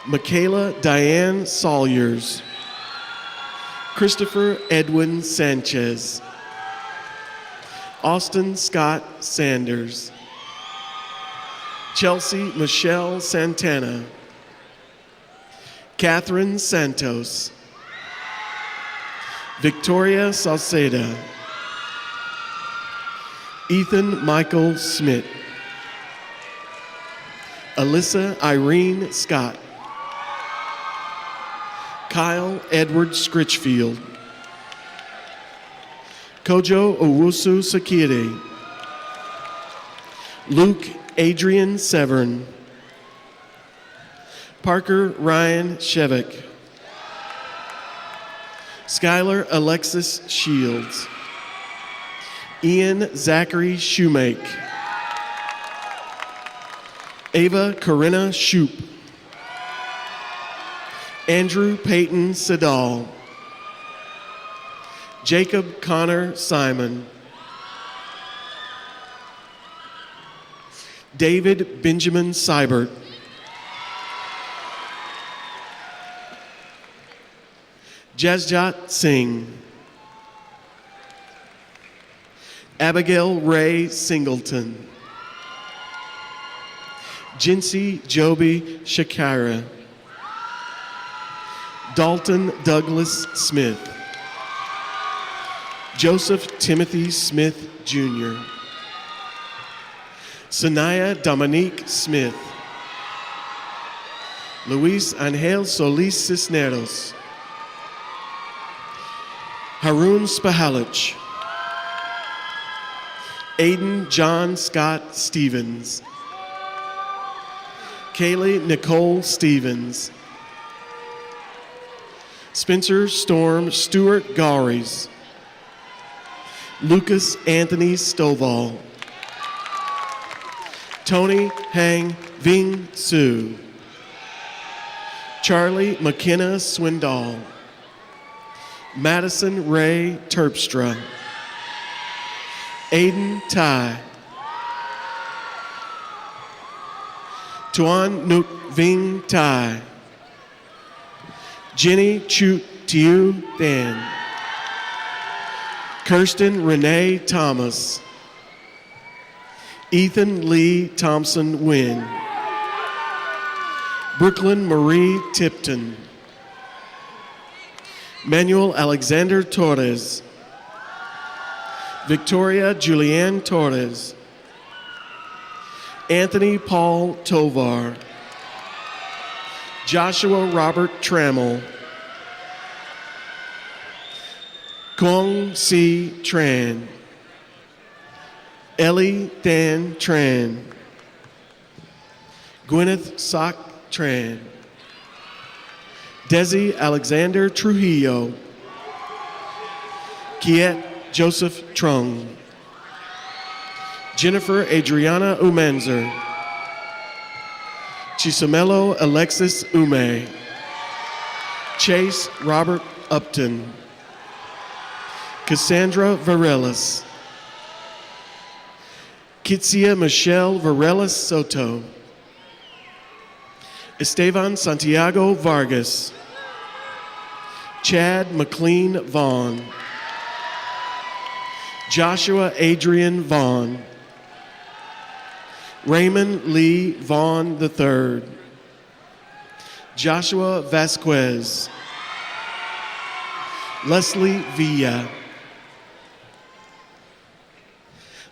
Michaela Diane Salyers. Christopher Edwin Sanchez. Austin Scott Sanders. Chelsea Michelle Santana. Catherine Santos. Victoria Salceda. Ethan Michael Smith. Alyssa Irene Scott. Kyle Edward Scritchfield. Kojo Owusu Sakiri. Luke Adrian Severn. Parker Ryan Shevik. Skylar Alexis Shields. Ian Zachary Shoemake. Ava Corinna Shoop. Andrew Peyton Sedal. Jacob Connor Simon. David Benjamin Seibert. Jazjot Singh. Abigail Ray Singleton. Jinsey Joby Shakira. Dalton Douglas Smith. Joseph Timothy Smith, Jr. Sanaya Dominique Smith. Luis Angel Solis Cisneros. Harun Spahalich. Aiden John Scott Stevens. Kaylee Nicole Stevens. Spencer Storm Stewart Gauries. Lucas Anthony Stovall. Tony Hang Ving Su. Charlie McKenna Swindoll. Madison Ray Terpstra. Aiden Tai. Tuan Nuk Ving Tai. Jenny Chut Tiu Dan. Kirsten Renee Thomas. Ethan Lee Thompson Wynn. Brooklyn Marie Tipton. Manuel Alexander Torres. Victoria Julianne Torres. Anthony Paul Tovar. Joshua Robert Trammell. Kong Si Tran. Ellie Dan Tran. Gwyneth Sock Tran. Desi Alexander Trujillo. Kiet Joseph Trung. Jennifer Adriana Umenzer. Chisamelo Alexis Ume. Chase Robert Upton. Cassandra Varelis. Kitsia Michelle Varelis Soto. Esteban Santiago Vargas. Chad McLean Vaughn. Joshua Adrian Vaughn. Raymond Lee Vaughn III. Joshua Vasquez. Leslie Villa.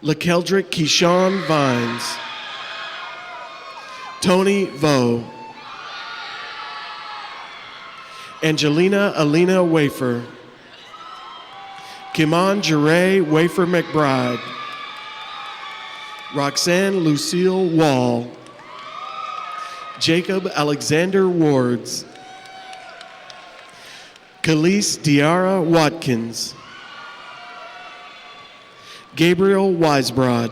LaKeldrick Keyshawn Vines. Tony Vo. Angelina Alina Wafer. Kimon Jure Wafer McBride. Roxanne Lucille Wall. Jacob Alexander Wards, Khalees Diarra Watkins, Gabriel Weisbrod,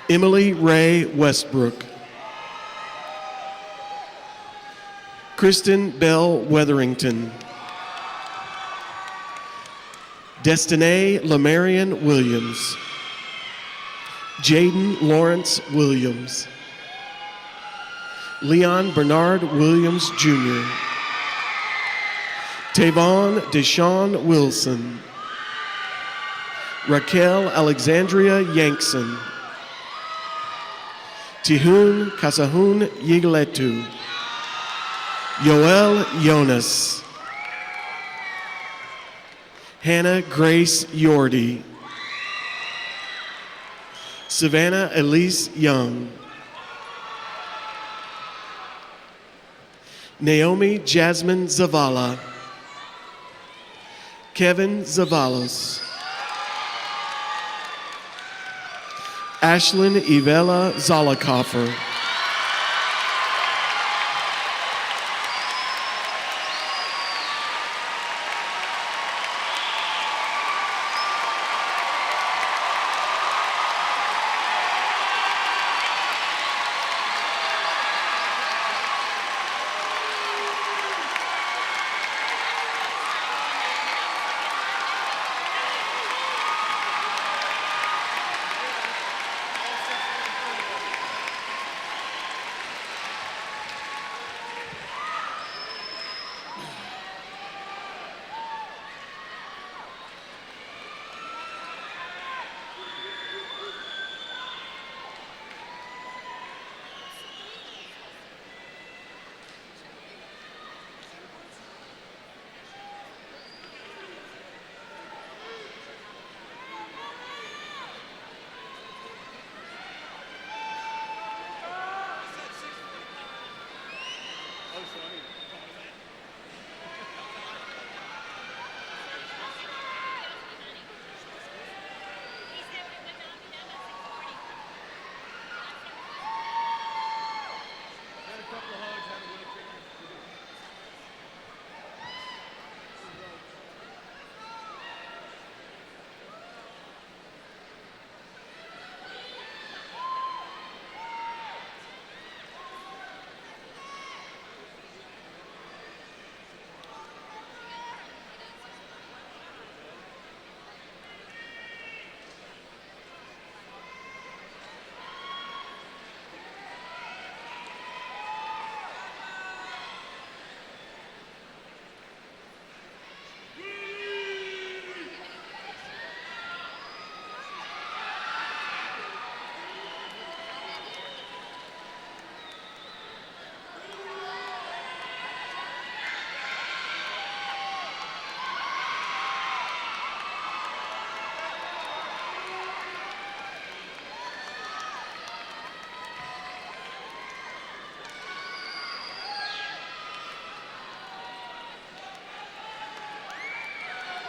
Emily Ray Westbrook, Kristen Bell Weatherington, Destiny Lamarian Williams, Jaden Lawrence Williams, Leon Bernard Williams Jr., Tavon Deshaun Wilson, Raquel Alexandria Yankson, Tihun Kasahun Yigletu, Yoel Jonas, Hannah Grace Yordi, Savannah Elise Young, Naomi Jasmine Zavala, Kevin Zavalos, Ashlyn Ivela Zollikoffer,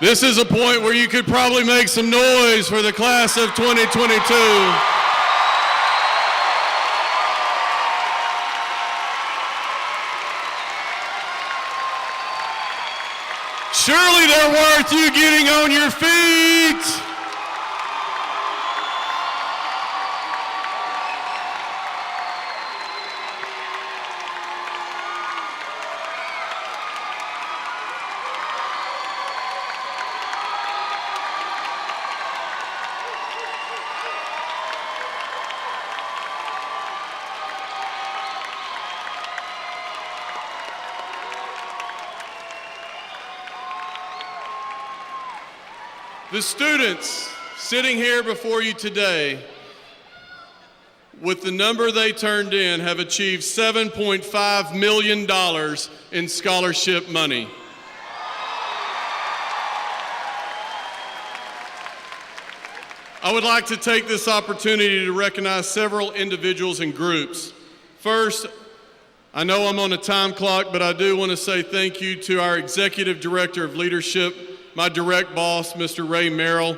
This is a point where you could probably make some noise for the class of 2022. Surely they're worth you getting on your feet. The students sitting here before you today, with the number they turned in, have achieved $7.5 million in scholarship money. I would like to take this opportunity to recognize several individuals and groups. First, I know I'm on a time clock, but I do want to say thank you to our Executive Director of Leadership, my direct boss, Mr. Ray Merrill,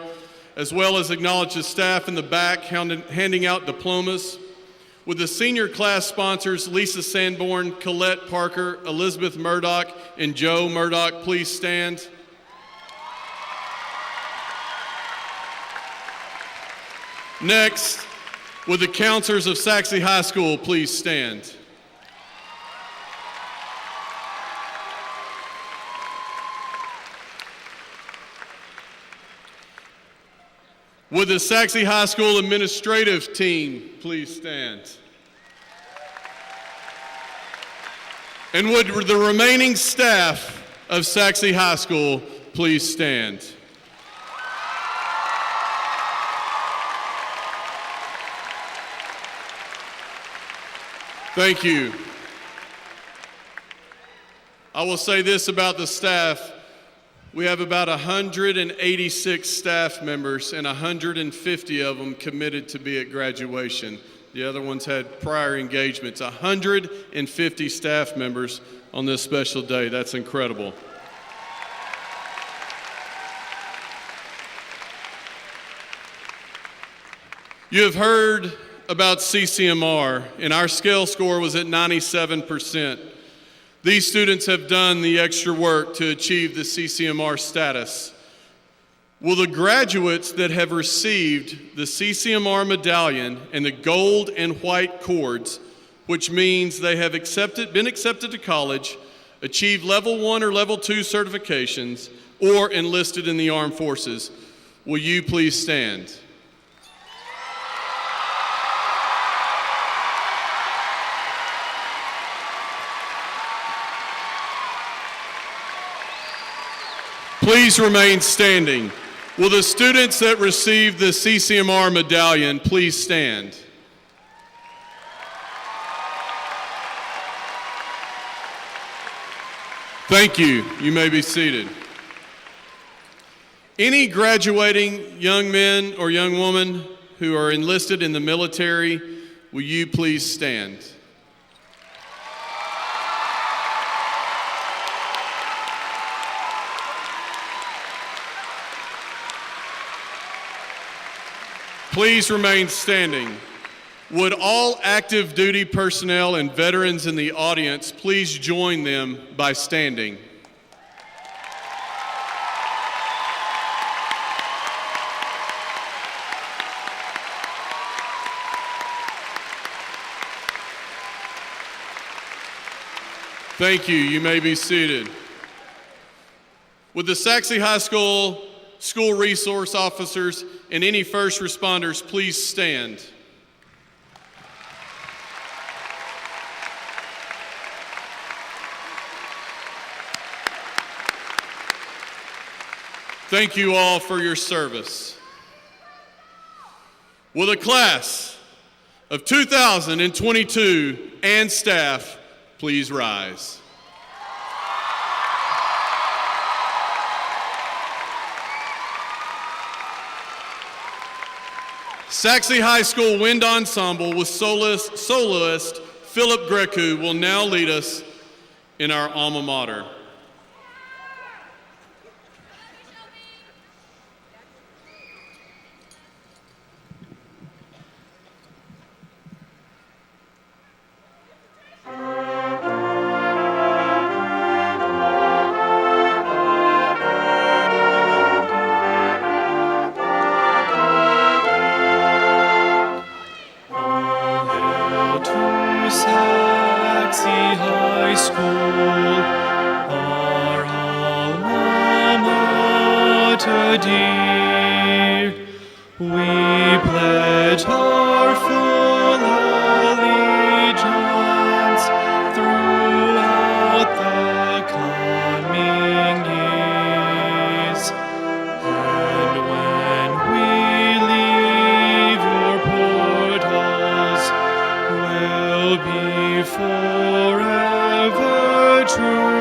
as well as acknowledge the staff in the back handing out diplomas. Would the senior class sponsors, Lisa Sanborn, Colette Parker, Elizabeth Murdoch, and Joe Murdoch, please stand? Next, would the counselors of Sachse High School please stand? Would the Sachse High School administrative team please stand? And would the remaining staff of Sachse High School please stand? Thank you. I will say this about the staff. We have about 186 staff members and 150 of them committed to be at graduation. The other ones had prior engagements. 150 staff members on this special day. That's incredible. You have heard about CCMR, and our scale score was at 97%. These students have done the extra work to achieve the CCMR status. Will the graduates that have received the CCMR medallion and the gold and white cords, which means they have been accepted to college, achieved level 1 or level 2 certifications, or enlisted in the armed forces, will you please stand? Please remain standing. Will the students that received the CCMR medallion please stand? Thank you. You may be seated. Any graduating young men or young women who are enlisted in the military, will you please stand? Please remain standing. Would all active duty personnel and veterans in the audience please join them by standing? Thank you. You may be seated. Would the Sachse High School school resource officers and any first responders please stand? Thank you all for your service. Will the class of 2022 and staff please rise? Sachse High School Wind Ensemble with soloist Philip Grecu will now lead us in our alma mater. Forever true.